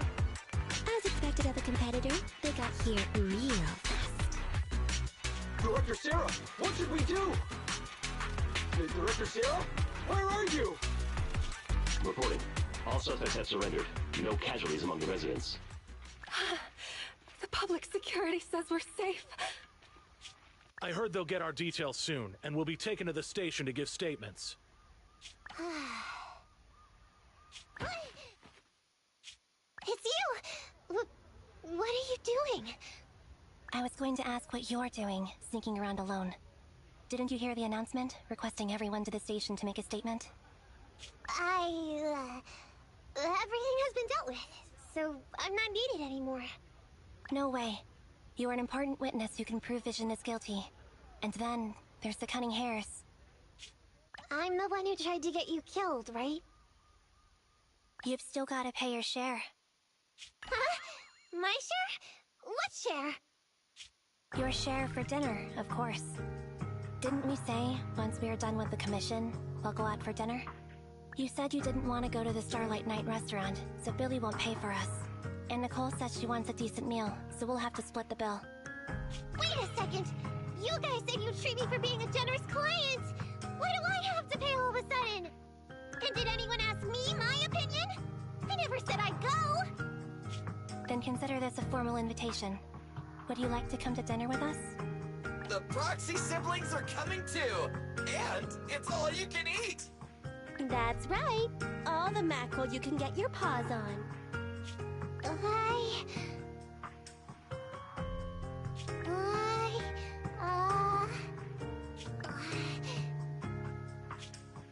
As expected of a competitor, they got here real fast. Director Sarah, what should we do? Director Sarah? Where are you? Reporting. All suspects have surrendered. No casualties among the residents. The public security says we're safe. I heard they'll get our details soon, and we'll be taken to the station to give statements. It's you! What are you doing? I was going to ask what you're doing, sneaking around alone. Didn't you hear the announcement, requesting everyone to the station to make a statement? Everything has been dealt with, so I'm not needed anymore. No way. You are an important witness who can prove Vision is guilty. And then, there's the Cunning Hares. I'm the one who tried to get you killed, right? You've still gotta pay your share. Huh? My share? What share? Your share for dinner, of course. Didn't we say, once we are done with the commission, we'll go out for dinner? You said you didn't want to go to the Starlight Night restaurant, so Billy won't pay for us. And Nicole says she wants a decent meal, so we'll have to split the bill. Wait a second! You guys said you'd treat me for being a generous client! Why do I have to pay all of a sudden? And did anyone ask me my opinion? I never said I'd go! Then consider this a formal invitation. Would you like to come to dinner with us? The Proxy siblings are coming too! And it's all you can eat! That's right. All the mackerel you can get your paws on.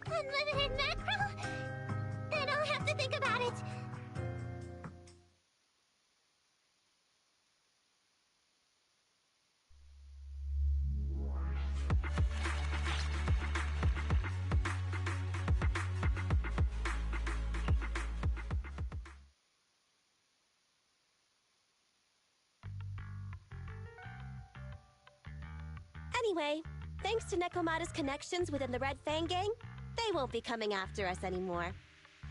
Unlimited mackerel? Then I'll have to think about it. Anyway, thanks to Nekomata's connections within the Red Fang gang, they won't be coming after us anymore.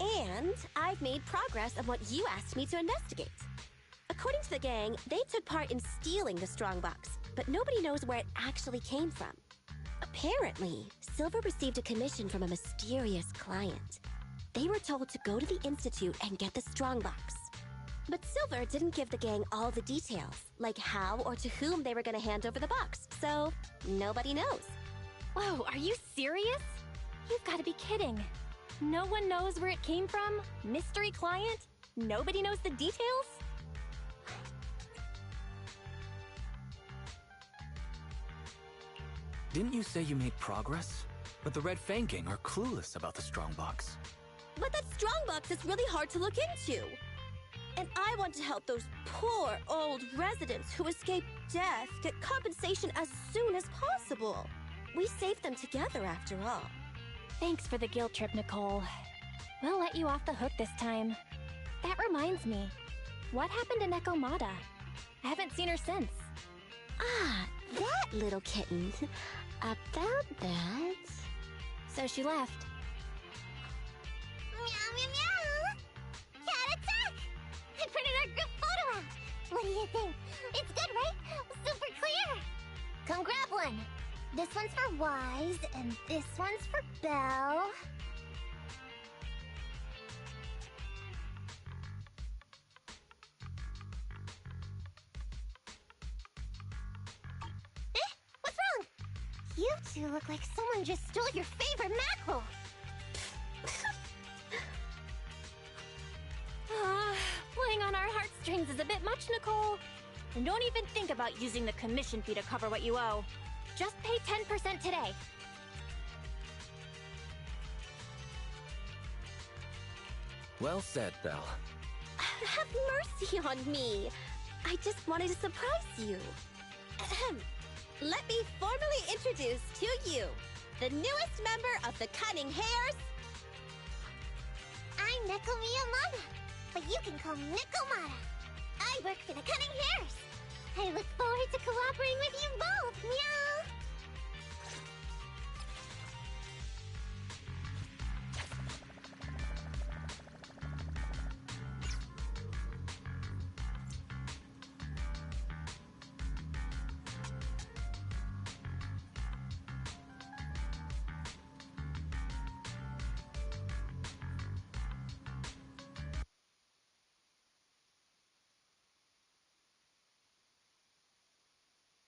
And I've made progress on what you asked me to investigate. According to the gang, they took part in stealing the strongbox, but nobody knows where it actually came from. Apparently, Silver received a commission from a mysterious client. They were told to go to the Institute and get the strongbox. But Silver didn't give the gang all the details, like how or to whom they were going to hand over the box, so nobody knows. Whoa, are you serious? You've got to be kidding. No one knows where it came from? Mystery client? Nobody knows the details? Didn't you say you made progress? But the Red Fang gang are clueless about the strongbox. But that strongbox is really hard to look into. And I want to help those poor old residents who escaped death get compensation as soon as possible. We saved them together after all. Thanks for the guilt trip, Nicole. We'll let you off the hook this time. That reminds me. What happened to Nekomata? I haven't seen her since. Ah, that little kitten. About that... So she left. Meow, meow, meow! Cat attack! I printed our group photo out! What do you think? It's good, right? Super clear! Come grab one! This one's for Wise, and this one's for Belle. What's wrong? You two look like someone just stole your favorite mackerel. Playing on our heartstrings is a bit much, Nicole. And don't even think about using the commission fee to cover what you owe. Just pay 10% today. Well said, Belle. Have mercy on me. I just wanted to surprise you. Ahem. Let me formally introduce to you the newest member of the Cunning Hares. I'm Nekomata, but you can call me Nekomata. I work for the Cunning Hares. I look forward to cooperating with you both. Meow!